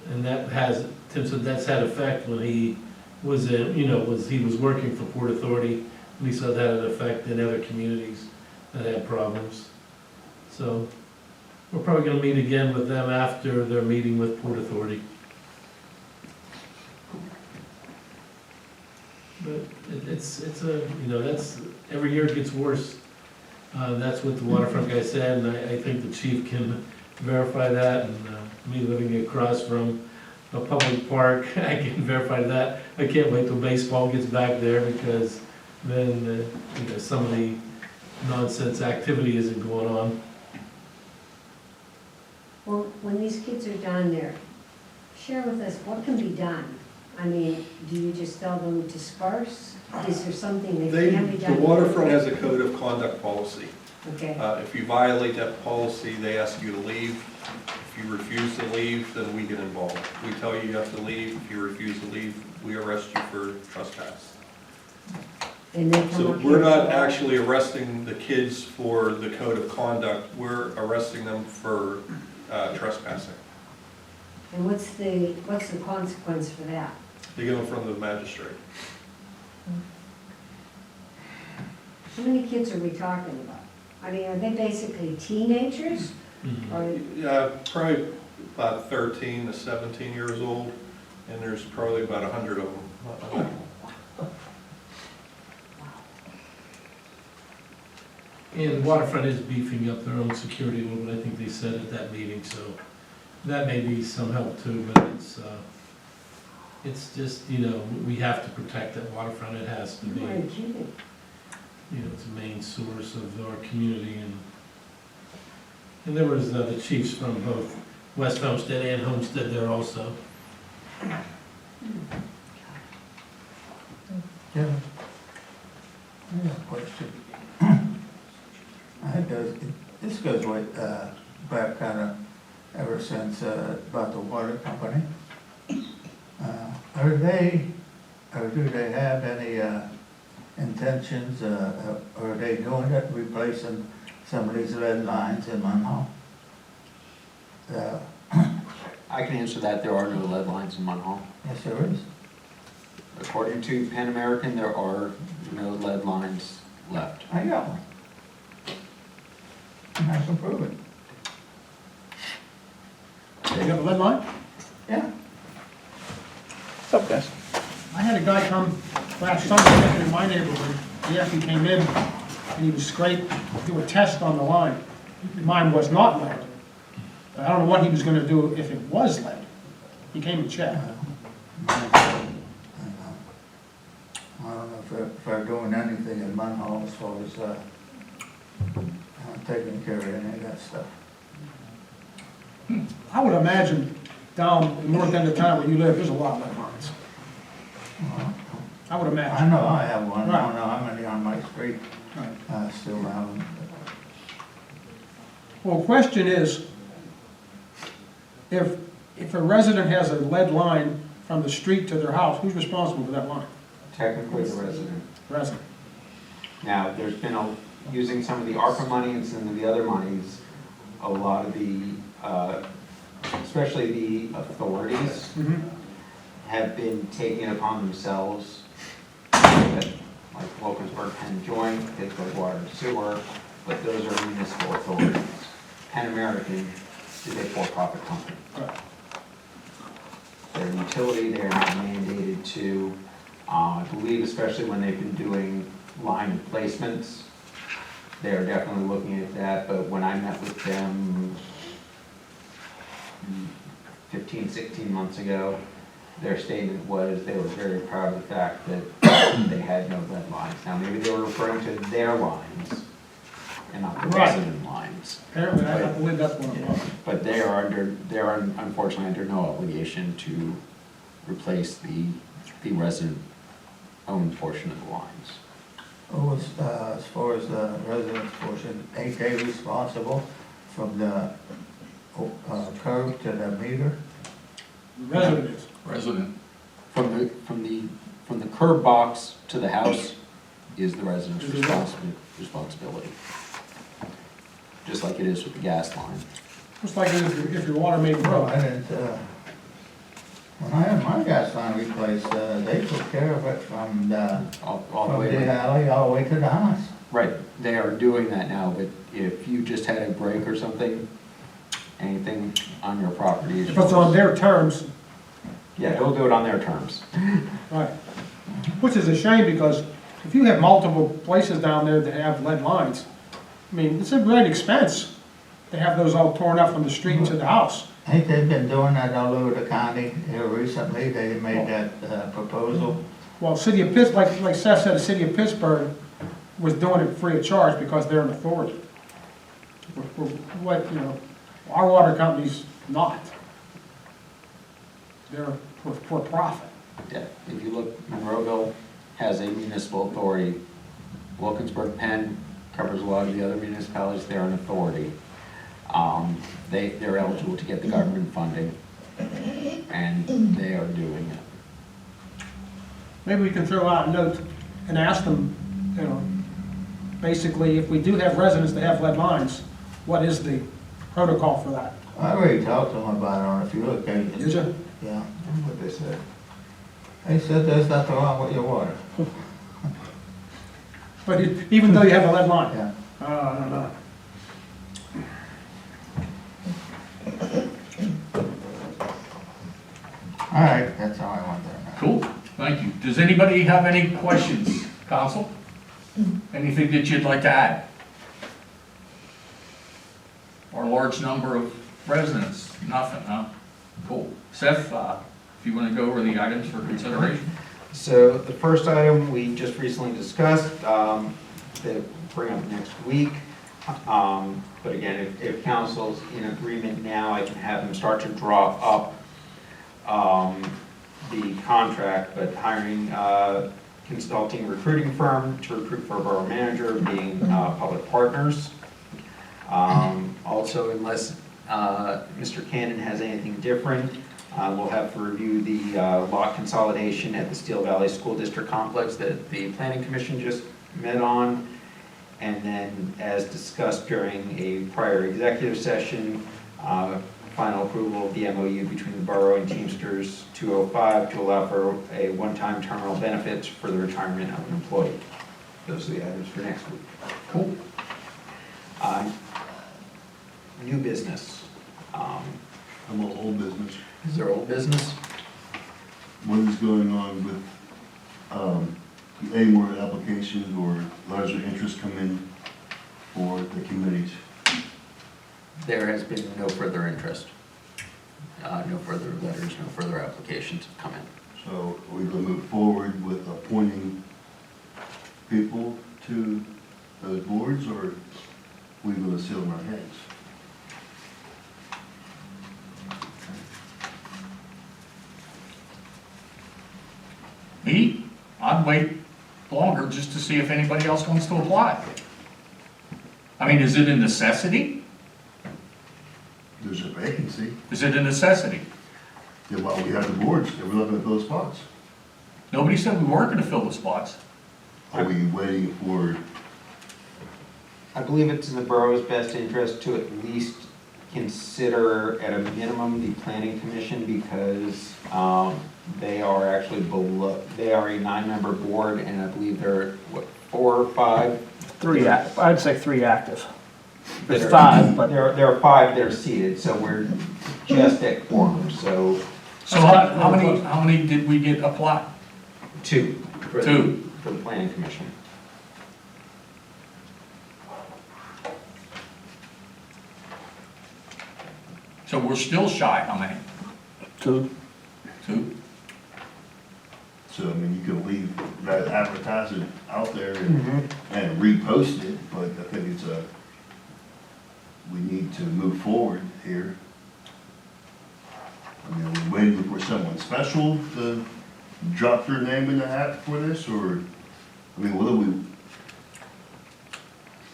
And that has, Tim said that's had effect when he was in, he was working for Port Authority. And he said that had an effect in other communities that had problems. So we're probably gonna meet again with them after their meeting with Port Authority. But it's that's, every year it gets worse. That's what the waterfront guy said, and I think the chief can verify that, and me living across from a public park, I can verify that. I can't wait till baseball gets back there, because then, some of the nonsense activity isn't going on. Well, when these kids are down there, share with us what can be done. I mean, do you just tell them to disperse? Is there something that can be The done? waterfront has a code of conduct policy. Okay, If you violate that policy, they ask you to leave. If you refuse to leave, then we get involved. We tell you you have to leave. If you refuse to leave, we arrest you for trespass. and they come So up we're here not for- actually arresting the kids for the code of conduct. We're arresting them for trespassing. And what's the consequence for that? They go in front of the magistrate. How many kids are we talking about? I mean, are they basically teenagers? Or, Probably about 13 to 17 years old, and there's probably about 100 of them. And Waterfront is beefing up their own security a little bit, I think they said at that meeting, so that may be some help too, but it's just, we have to protect that waterfront, it has to be. who are you kidding? It's a main source of our community, and there was the chiefs from both West Homestead and Homestead there also. Jim, I have a question. This goes way, back kind of ever since, about the water company. Are they, or do they have any, intentions, or are they doing it, replacing some of these lead lines in Munhall? I can answer that, there are no lead lines in Munhall. Yes, there is. According to Pan American, there are no lead lines left. I got one. And I can prove it. You have a lead line? Yeah. What's up, guys? I had a guy come last Sunday in my neighborhood. He actually came in and he was scraped, do a test on the line. Mine was not lead. But I don't know what he was gonna do if it was lead. He came and checked. I don't know if they're doing anything in Munhall as far as, taking care of any of that stuff. I would imagine down the north end of town where you live, there's a lot of lead lines. I would I imagine. know I have one, I Right. don't know how many on my street, Right. still have them. Well, the question is, if a resident has a lead line from the street to their house, who's responsible for that line? Technically, the resident. Resident. Now, there's been, using some of the ARPA money and some of the other monies, a lot of the, especially the authorities, have been taking it upon themselves, like Wilkinsburg, Penn Joint, Pittsburgh Water and Sewer, but those are municipal authorities. Pan American is a for-profit company. Right. They're a utility, they're not mandated to, I believe especially when they've been doing line replacements, they're definitely looking at that, but when I met with them 15, 16 months ago, their statement was they were very proud of the fact that they had no lead lines. Now, maybe they were referring to their lines and not the Right. resident lines. Apparently, I believe that's what it was. But they're unfortunately under no obligation to replace the resident-owned portion of the lines. Oh, as far as the residence portion, ain't they responsible from the, curb to the meter? The resident is. Resident. From the curb box to the house is the resident's Is it? responsibility. Just like it is with the gas line. Just like if your water main Well, broke. I didn't, when I had my gas line replaced, they took care of it from All the from way the to- alley all the way to the house. Right, they are doing that now, but if you just had a break or something, anything on your property is If it's on yours. their terms, Yeah, it'll do it on their terms. right. Which is a shame because if you have multiple places down there that have lead lines, I mean, it's a great expense to have those all torn up from the street to the house. Ain't they been doing that all over the county here recently? They made that proposal. Well, city of Pittsburgh, like Seth said, the city of Pittsburgh was doing it free of charge because they're an authority. What, you know, our water company's not. They're for profit. Yeah, if you look, Monroeville has a municipal authority. Wilkinsburg, Penn covers a lot of the other municipalities, they're an authority. They're eligible to get the government funding, and they are doing it. Maybe we can throw out a note and ask them, you know, basically, if we do have residents that have lead lines, what is the protocol for that? I already talked to them about it on a few occasions. Did you? Yeah. What they said. They said there's nothing wrong with your water. But even though you have a lead line? Yeah. I don't know. All right, that's all I wanted to know. Cool, thank you. Does anybody have any questions, council? Anything that you'd like to add? Or a large number of residents? Nothing, huh? Cool. Seth, if you want to go over the items for consideration? So the first item we just recently discussed, that we'll bring up next week. But again, if council's in agreement now, I can have them start to draw up the contract, but hiring consulting recruiting firm to recruit for a borough manager, being Public Partners. Also, unless Mr. Cannon has anything different, we'll have to review the lot consolidation at the Steel Valley School District Complex that the Planning Commission just met on. And then, as discussed during a prior executive session, final approval of the MOU between the borough and Teamsters 205 to allow for a one-time terminal benefits for the retirement of an employee. Those are the items for next week. Cool. New business. I'm on old business. Is there old business? What is going on with, any more applications or letters of interest come in for the committees? There has been no further interest. No further letters, no further applications have come in. So are we gonna move forward with appointing people to those boards, or are we gonna sit on our hands? Me, I'd wait longer just to see if anybody else wants to apply. I mean, is it a necessity? There's a vacancy, Is it a necessity? then why we have the boards, and we're not gonna fill spots. Nobody said we weren't gonna fill the spots. Are we waiting for, I believe it's in the borough's best interest to at least consider at a minimum the planning commission, because they are actually below, they are a 9-member board, and I believe there are, what, 4 or 5? I'd say 3 active. There's There are- 5, but There are 5 that are seated, so we're just at quorum, so So how many did we get applied? 2. for the- 2. For the planning commission. So we're still shy, how many? 2. 2? so, I mean, you can leave that advertisement out there and repost it, but I think it's we need to move forward here. I mean, are we waiting for someone special to drop their name in the hat for this, or, I mean, what do we?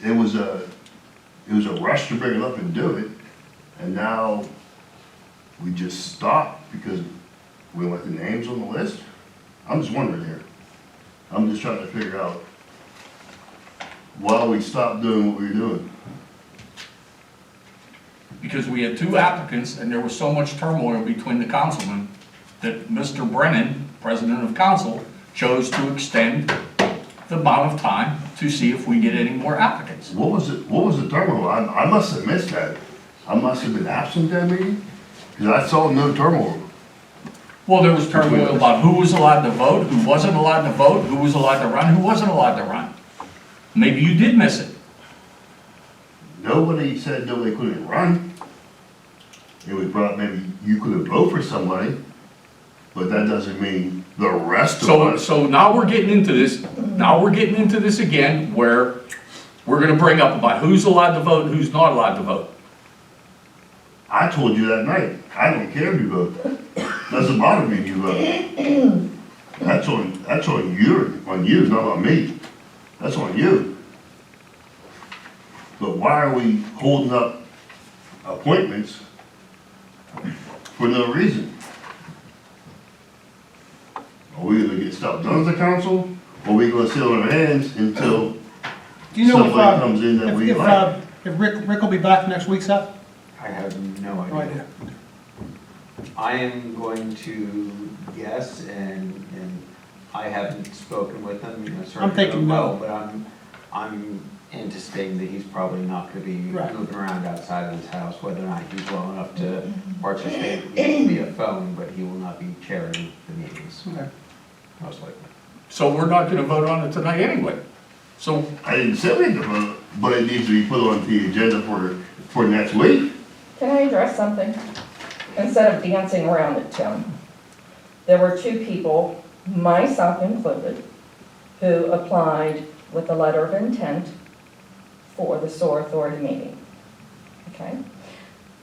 It was a rush to bring it up and do it, and now we just stopped because we want the names on the list? I'm just wondering here. I'm just trying to figure out why we stopped doing what we were doing. Because we had 2 applicants and there was so much turmoil between the councilmen that Mr. Brennan, president of council, chose to extend the amount of time to see if we get any more applicants. What was the turmoil? I must have missed that. I must have been absent that meeting, because I saw no turmoil. Well, there was turmoil about who was allowed to vote, who wasn't allowed to vote, who was allowed to run, who wasn't allowed to run. Maybe you did miss it. Nobody said nobody couldn't run. It was brought, maybe you could vote for somebody, but that doesn't mean the rest of us. So now we're getting into this, again, where we're gonna bring up about who's allowed to vote, and who's not allowed to vote. I told you that night, I don't care if you vote. Doesn't bother me if you vote. That's on you, not on me. That's on you. But why are we holding up appointments for no reason? Are we gonna get stuff done as a council, or are we gonna sit on our hands until Do you know somebody comes in that we like? if Rick will be back next week, Seth? I have no No idea. idea. I am going to guess, and I haven't spoken with him, I'm thinking no. But I'm anticipating that he's probably not gonna be Right. moving around outside of his house, whether or not he's well enough to participate via phone, but he will not be chairing the meetings, Okay. most likely. So we're not gonna vote on it tonight anyway. So, I didn't say we had to vote, but it needs to be put on the agenda for next week. Can I address something? Instead of dancing around it, Tim, there were 2 people, myself included, who applied with a letter of intent for the SOAR Authority meeting. Okay?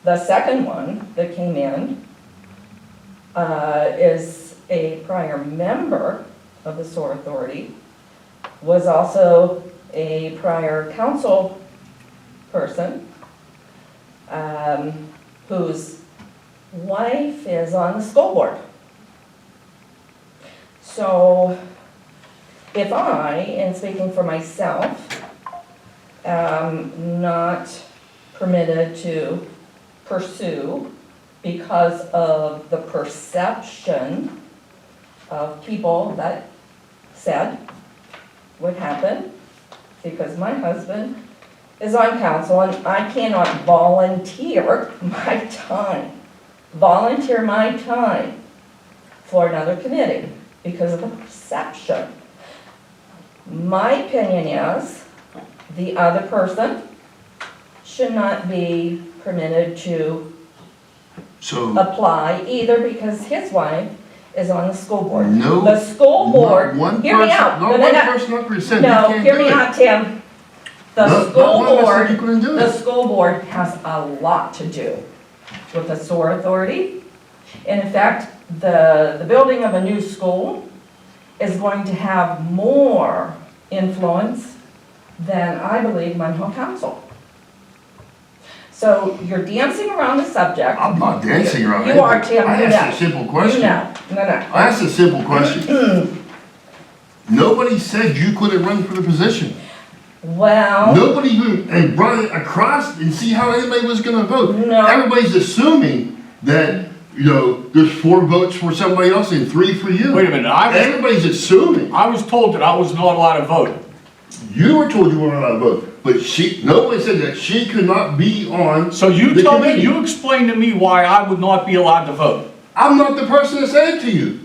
The second one that came in is a prior member of the Sewer Authority, was also a prior council person, whose wife is on the school board. So if I, in speaking for myself, am not permitted to pursue because of the perception of people that said would happen, because my husband is on council and I cannot volunteer my time for another committee because of the perception. My opinion is the other person should not be permitted to So, apply either because his wife is on the school board. no. The school board, not one hear me person- out. Not No, no, one no. person up here said you No, can't hear do me it. out, Tim. The Not school one that said board, you couldn't do the it. school board has a lot to do with the sewer authority. And in fact, the building of a new school is going to have more influence than I believe Munhall Council. So you're dancing around the subject. I'm not dancing around it. You are, Tim, I you know. asked a simple question. You know, no. I asked a simple question. Nobody said you couldn't run for the position. Well, Nobody even brought it across and see how anybody was gonna vote. No. Everybody's assuming that, there's 4 votes for somebody else and 3 for you. Wait a minute, Everybody's assuming. I was told that I was not allowed to vote. You were told you weren't allowed to vote, but nobody said that she could not be on. So you the tell me, committee. you explain to me why I would not be allowed to vote. I'm not the person that said it to you.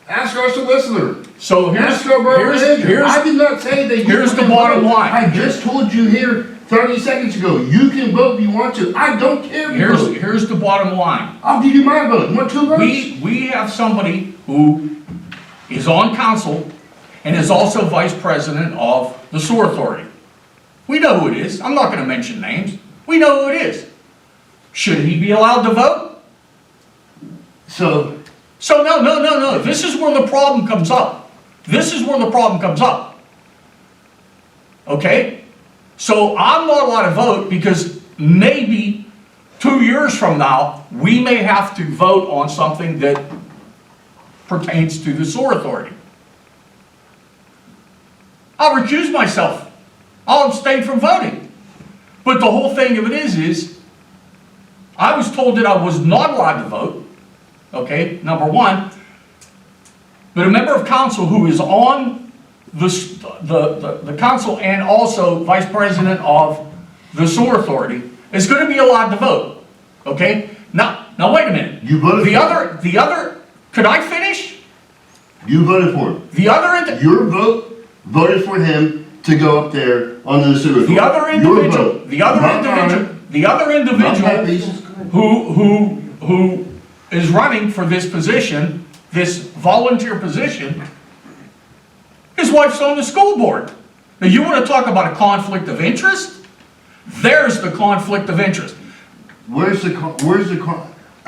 Ask our solicitor. So here's, Ask our borough manager. I did not say that you here's the couldn't bottom vote. line. I just told you here 30 seconds ago, you can vote if you want to. I don't care if you vote. here's the bottom line. I'll give you my vote. You want 2 votes? We have somebody who is on council and is also vice president of the sewer authority. We know who it is. I'm not gonna mention names. We know who it is. Should he be allowed to vote? So, No. This is where the problem comes up. Okay? So I'm not allowed to vote because maybe 2 years from now, we may have to vote on something that pertains to the sewer authority. I'll recuse myself. I'll abstain from voting. But the whole thing of it is I was told that I was not allowed to vote. Okay, number one. But a member of council who is on the council and also vice president of the sewer authority is going to be allowed to vote. Okay? Now wait a minute. you voted for it. The other, could I finish? You voted for it. The other, Your vote voted for him to go up there onto the sewer. the other Your individual, vote. the other Not mine. individual, the other Not individual Pepe's. who is running for this position, this volunteer position, his wife's on the school board. Now you want to talk about a conflict of interest? There's the conflict of interest. Where's the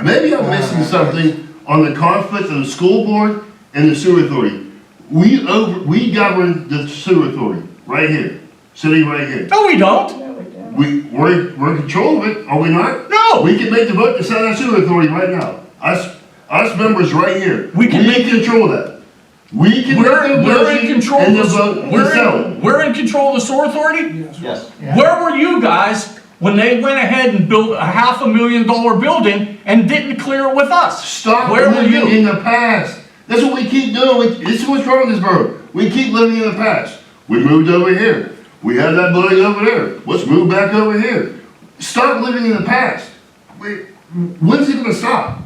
maybe I'm missing something on the conflict of the school board and the sewer authority. We govern the sewer authority, right here, sitting right here. No, we don't. No, we don't. We're in control of it, are we not? No. We can make the vote to set that sewer authority right now. Us members right here. We can make control that. We can make the We're in control and the of vote the, to sell it. we're in control of the sewer authority? Yes. Where were you guys when they went ahead and built a $500,000 building and didn't clear it with us? Stop Where were living you? in the past. That's what we keep doing. This is what's wrong with this borough. We keep living in the past. We moved over here. We had that building over there. Let's move back over here. Stop living in the past. When's it gonna stop?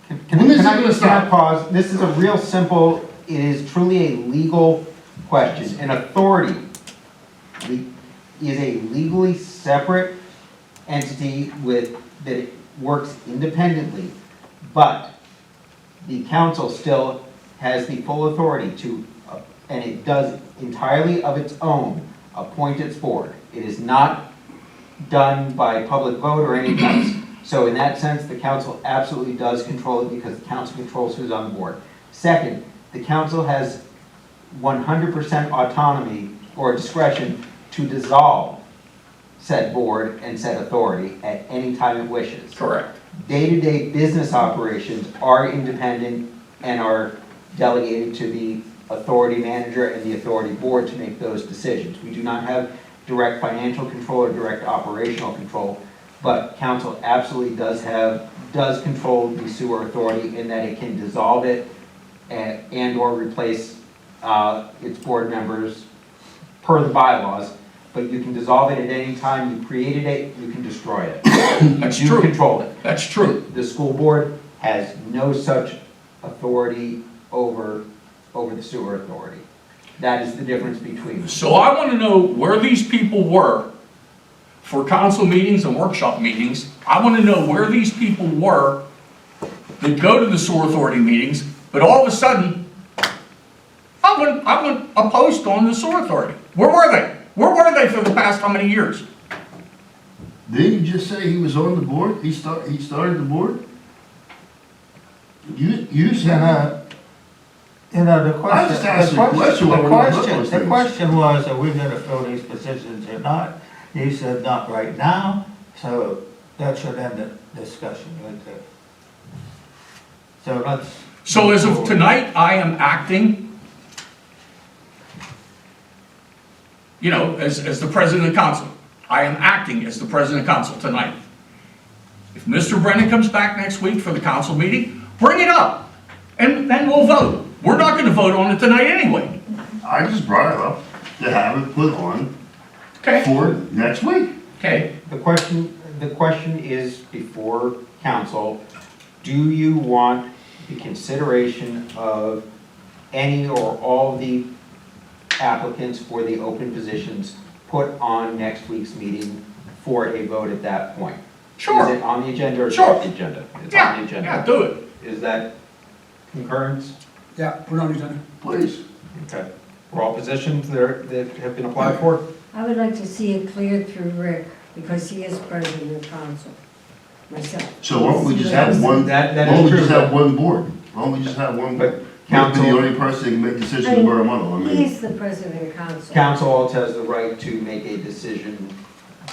When is it gonna Can I stop? pause? This is a real simple, it is truly a legal question. An authority is a legally separate entity that works independently, but the council still has the full authority to, and it does entirely of its own, appoint its board. It is not done by public vote or anything else. So in that sense, the council absolutely does control it because the council controls who's on the board. Second, the council has 100% autonomy or discretion to dissolve said board and said authority at any time it wishes. Correct. Day-to-day business operations are independent and are delegated to the authority manager and the authority board to make those decisions. We do not have direct financial control or direct operational control, but council absolutely does control the sewer authority in that it can dissolve it and or replace its board members per the bylaws, but you can dissolve it at any time. You created it, you can destroy it. That's You true. control it. That's true. The school board has no such authority over the sewer authority. That is the difference between. So I want to know where these people were for council meetings and workshop meetings. I want to know where these people were that go to the sewer authority meetings, but all of a sudden, I want a post on the sewer authority. Where were they? Where were they for the past how many years? Didn't you just say he was on the board? He started the board? You said, You know, the I just asked a question while we're not looking at those the things. question was, are we gonna fill these positions or not? He said, not right now, so that should end the discussion right there. So let's. So as of tonight, I am acting, you know, as the president of council. I am acting as the president of council tonight. If Mr. Brennan comes back next week for the council meeting, bring it up, and then we'll vote. We're not gonna vote on it tonight anyway. I just brought it up to have it put on Okay? for next week. Okay. The question is before council, do you want the consideration of any or all the applicants for the open positions put on next week's meeting for a vote at that point? Sure. Is it on the agenda or is it Sure. off the agenda? It's on the Yeah, agenda. yeah, do it. Is that concurrence? Yeah, put it on the agenda. Please. Okay. For all positions that have been applied for? I would like to see it cleared through Rick, because he is president of council, myself. So why don't we just have one, That why is don't we true, just have but- one board? Why don't we just have one But board? Can't be the council, only person that can make decisions in Borough Munhall. I mean, He's the president of council. council also has the right to make a decision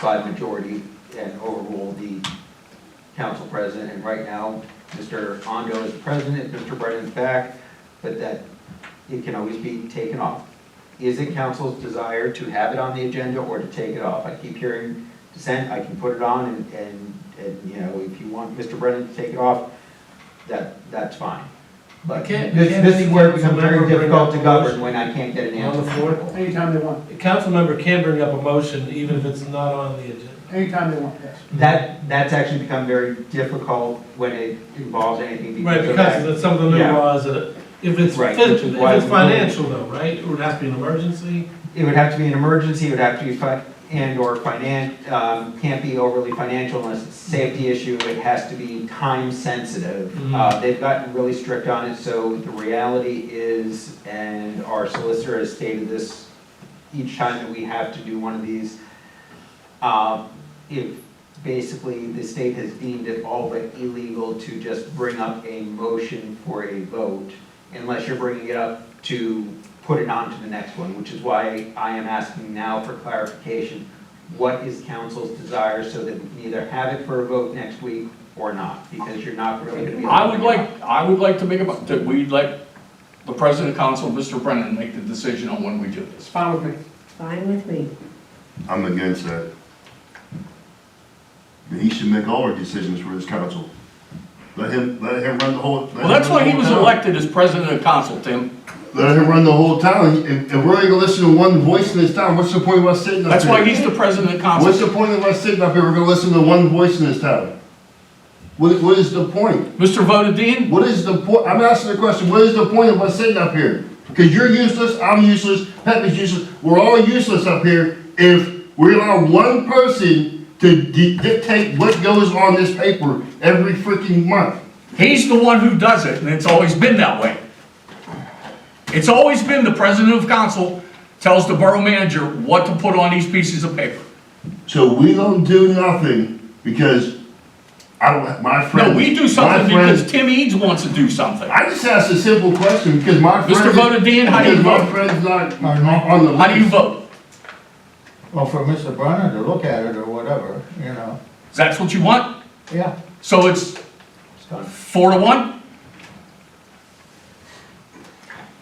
by majority and overrule the council president. And right now, Mr. Ondo is the president, Mr. Brennan's back, but that it can always be taken off. Is it council's desire to have it on the agenda or to take it off? I keep hearing dissent, I can put it on and, you know, if you want Mr. Brennan to take it off, that's fine. But Can't- this can't is where it any becomes very council member bring difficult up to a govern motion when I can't get an on answer. the floor? Anytime they want, A council member can bring up a motion even if it's not on the agenda. anytime they want, yes. That's actually become very difficult when it involves anything. Right, of because of some of the new Yeah. laws, that if it's, Right, if which is why it's we- financial though, right? It would have to be an emergency. It would have to be an emergency, it would have to be can't be overly financial unless it's a safety issue, it has to be time sensitive. They've gotten really strict on it, so the reality is, and our solicitor has stated this each time that we have to do one of these, if basically the state has deemed it all but illegal to just bring up a motion for a vote, unless you're bringing it up to put it on to the next one, which is why I am asking now for clarification. What is council's desire so that we can either have it for a vote next week or not? Because you're not really gonna be. I would like to make that we'd let the president of council, Mr. Brennan, make the decision on when we do this. It's fine with me. Fine with me. I'm against that. He should make all our decisions for his council. Let him run the whole. Well, that's why he was elected as president of council, Tim. Let him run the whole town. If we're only gonna listen to one voice in this town, what's the point of us sitting up here? That's why he's the president of What's council. the point of us sitting up here? We're gonna listen to one voice in this town. What is the point? Mr. Vodadine, What is the point? I'm asking the question, what is the point of us sitting up here? Because you're useless, I'm useless, Pep is useless, we're all useless up here if we allow one person to dictate what goes on this paper every freaking month. he's the one who does it, and it's always been that way. It's always been the president of council tells the borough manager what to put on these pieces of paper. So we don't do nothing because I don't, my friends. No, we do my something friends- because Tim Eads wants to do something. I just asked a simple question because my friends. Mr. Bonadine, how do you because my vote? friend's not on the list. How do you vote? Well, for Mr. Brenner to look at it or whatever, you know, That's what you want? yeah. So it's 4-1?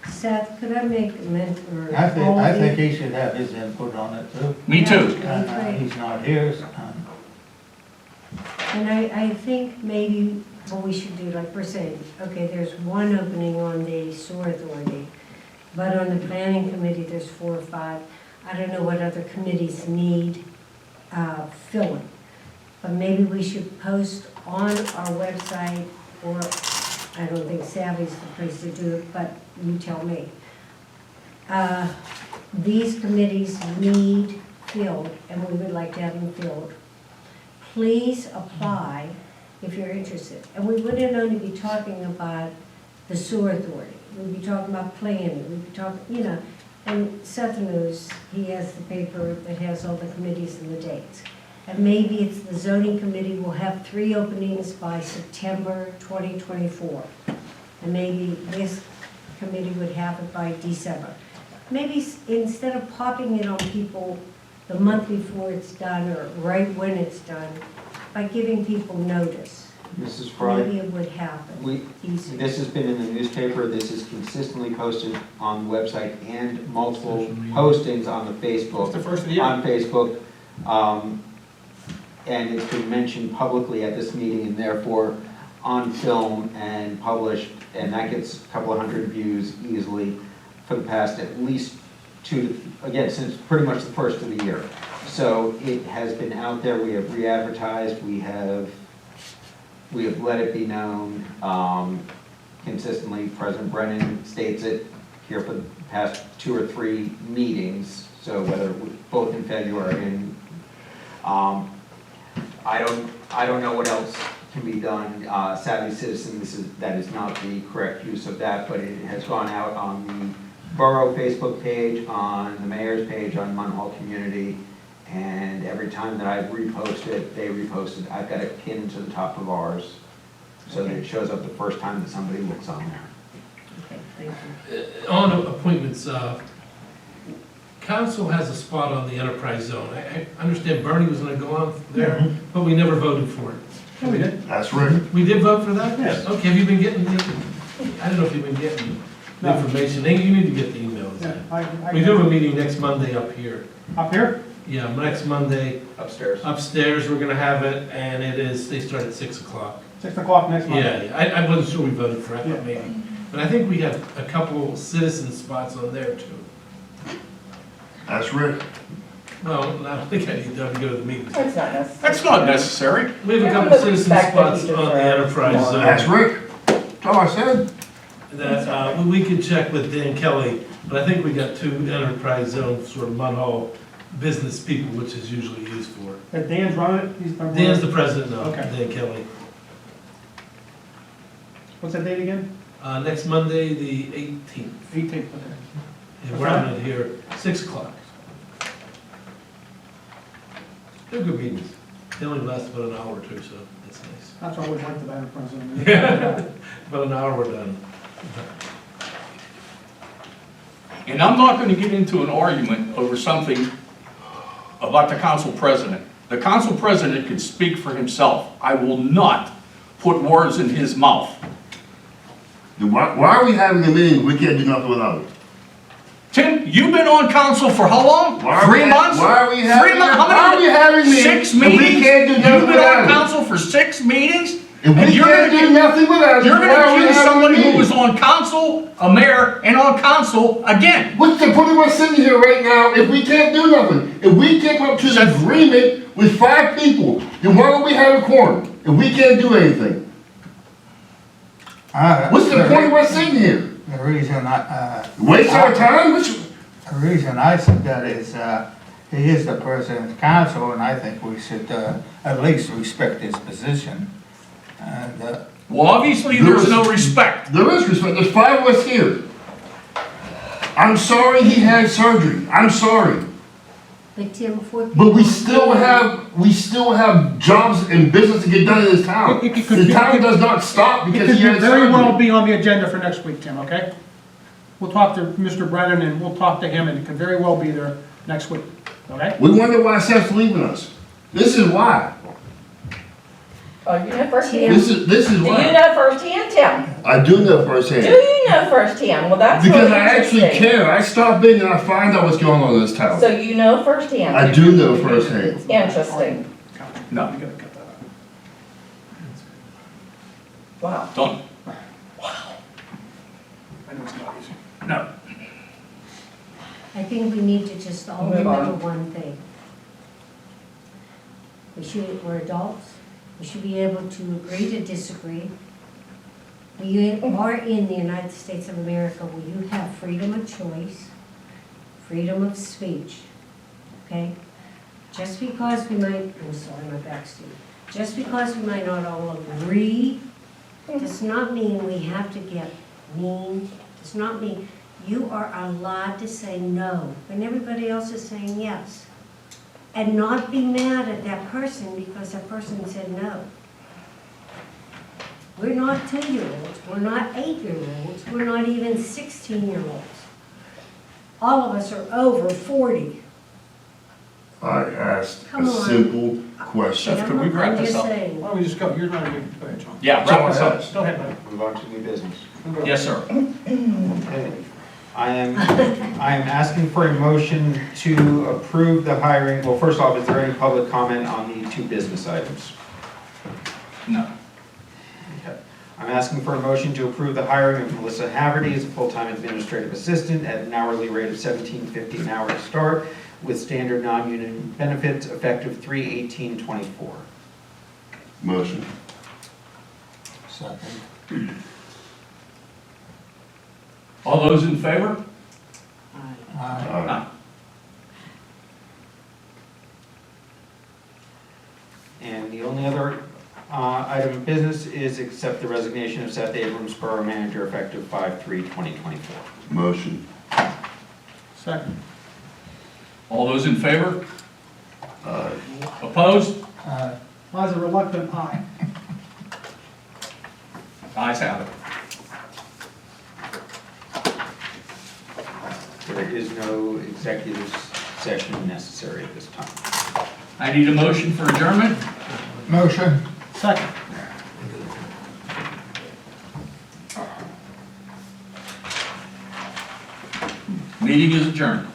Seth, could I make a mentor? I think he should have his input on it too. Me too. And he's not here, And I think maybe what we should do, like we're saying, okay, there's one opening on the sewer authority, but on the planning committee, there's 4 or 5. I don't know what other committees need filling. But maybe we should post on our website, or I don't think Savvy's the place to do it, but you tell me. These committees need filled, and we would like to have them filled. Please apply if you're interested. And we wouldn't only be talking about the sewer authority. We'd be talking about planning, we'd be talking, you know, and Seth knows, he has the paper that has all the committees and the dates. And maybe it's the zoning committee will have 3 openings by September 2024. And maybe this committee would have it by December. Maybe instead of popping it on people the month before it's done or right when it's done, by giving people notice, Mrs. Fry, maybe it would happen easier. this has been in the newspaper, this is consistently posted on the website and multiple postings on the Facebook. It's the first of the year. On Facebook, and it's been mentioned publicly at this meeting and therefore on film and published, and that gets a couple of hundred views easily for the past at least 2, again, since pretty much the first of the year. So it has been out there, we have re-advertised, we have let it be known consistently. President Brennan states it here for the past 2 or 3 meetings, so whether both in February and I don't know what else can be done. Savvy Citizen, that is not the correct use of that, but it has gone out on the Borough Facebook page, on the mayor's page, on Munhall Community, and every time that I've reposted, they reposted. I've got it pinned to the top of ours, so that it shows up the first time that somebody looks on there. Okay, thank you. On appointments, council has a spot on the enterprise zone. I understand Bernie was gonna go on there, but we never voted for it. Yeah, we did. That's right. We did vote for that? Yes. Okay, have you been getting the, I don't know if you've been getting the No. information. You need to get the emails. Yeah, We do have a meeting next Monday up here. Up here? Yeah, next Monday Upstairs. upstairs, we're gonna have it, and they start at 6 o'clock. 6 o'clock next Monday. Yeah, I wasn't sure we voted for it, Yeah. but maybe. But I think we have a couple citizen spots on there too. That's right. Well, I don't think I need to go to the meetings. It's not necessary. That's not necessary. We have a Give couple them the citizen respect that spots you on the deserve. enterprise zone. That's right. That's all I said. That, we could check with Dan Kelly, but I think we got 2 enterprise zone sort of Munhall business people, which is usually used for. That Dan's running it? He's the- Dan's the president now, Okay. Dan Kelly. What's that date again? Next Monday, the 18th. 18th, okay. And we're having it here, 6 o'clock. They're good meetings. They only last about an hour or 2, so that's nice. That's why I would like the banner president. About an hour, we're done. And I'm not gonna get into an argument over something about the council president. The council president can speak for himself. I will not put words in his mouth. Then why are we having a meeting? We can't do nothing without it. Tim, you've been on council for how long? Why are we 3 months? Why are we having? 3 months? How Why are we many? having meetings? 6 if meetings? We can't do You've nothing been on without it. council for 6 meetings? If we And you're can't gonna do nothing without it, You're why gonna are we accuse having somebody who meetings? was on council, a mayor, and on council again. What's the point of us sitting here right now if we can't do nothing? If we came up to an agreement with 5 people, then why don't we have a quorum if we can't do anything? What's the point of us sitting here? The reason Waste our time? the reason I said that is, he is the president of council, and I think we should, at least respect his position. And, Well, obviously, there's no respect. There is respect. There's 5 of us here. I'm sorry he had surgery. I'm sorry. But Tim, 4 people. But we still have jobs and business to get done in this town. It could The be- town does not stop It because could he had very well surgery. be on the agenda for next week, Tim, okay? We'll talk to Mr. Brennan and we'll talk to him, and it could very well be there next week, okay? We wonder why Seth's leaving us. This is why. Oh, you know firsthand? This is Do you why. know firsthand, Tim? I do know Do firsthand. you know firsthand? Well, that's Because really I actually interesting. care. I stop in and I find out what's going on in this town. So you know firsthand? I do know firsthand. Interesting. No, You gotta cut that out. Wow. don't, I know it's not easy. no. I think we need to just all Move remember on. one thing. We're adults, we should be able to agree to disagree. We are in the United States of America where you have freedom of choice, freedom of speech, okay? Just because we might, I'm sorry, my back's to you. Just because we might not all agree, does not mean we have to get mean, does not mean you are allowed to say no when everybody else is saying yes. And not be mad at that person because that person said no. We're not 2-year-olds, we're not 8-year-olds, we're not even 16-year-olds. All of us are over 40. I asked Come a on. simple question. Seth, could we wrap I'm this just up? saying. Why don't we just go, you're not even, go ahead, John. Yeah, That's all wrap us I up. asked. Go ahead, buddy. Move on to new business. Yes, sir. Okay. I am asking for a motion to approve the hiring. Well, first off, is there any public comment on the 2 business items? No. Okay. I'm asking for a motion to approve the hiring of Melissa Haverty as a full-time administrative assistant at an hourly rate of $17.50 an hour to start, with standard non-union benefits effective 3/18/24. Motion. Second. All those in favor? Aye. And the only other item of business is accept the resignation of Seth Abrams, Borough Manager, effective 5/3/2024. Motion. Second. All those in favor? Aye. Opposed? Aye. Mine's a reluctant aye. Ayes have it. There is no executive session necessary at this time. I need a motion for adjournment. Motion. Second. Meeting is adjourned.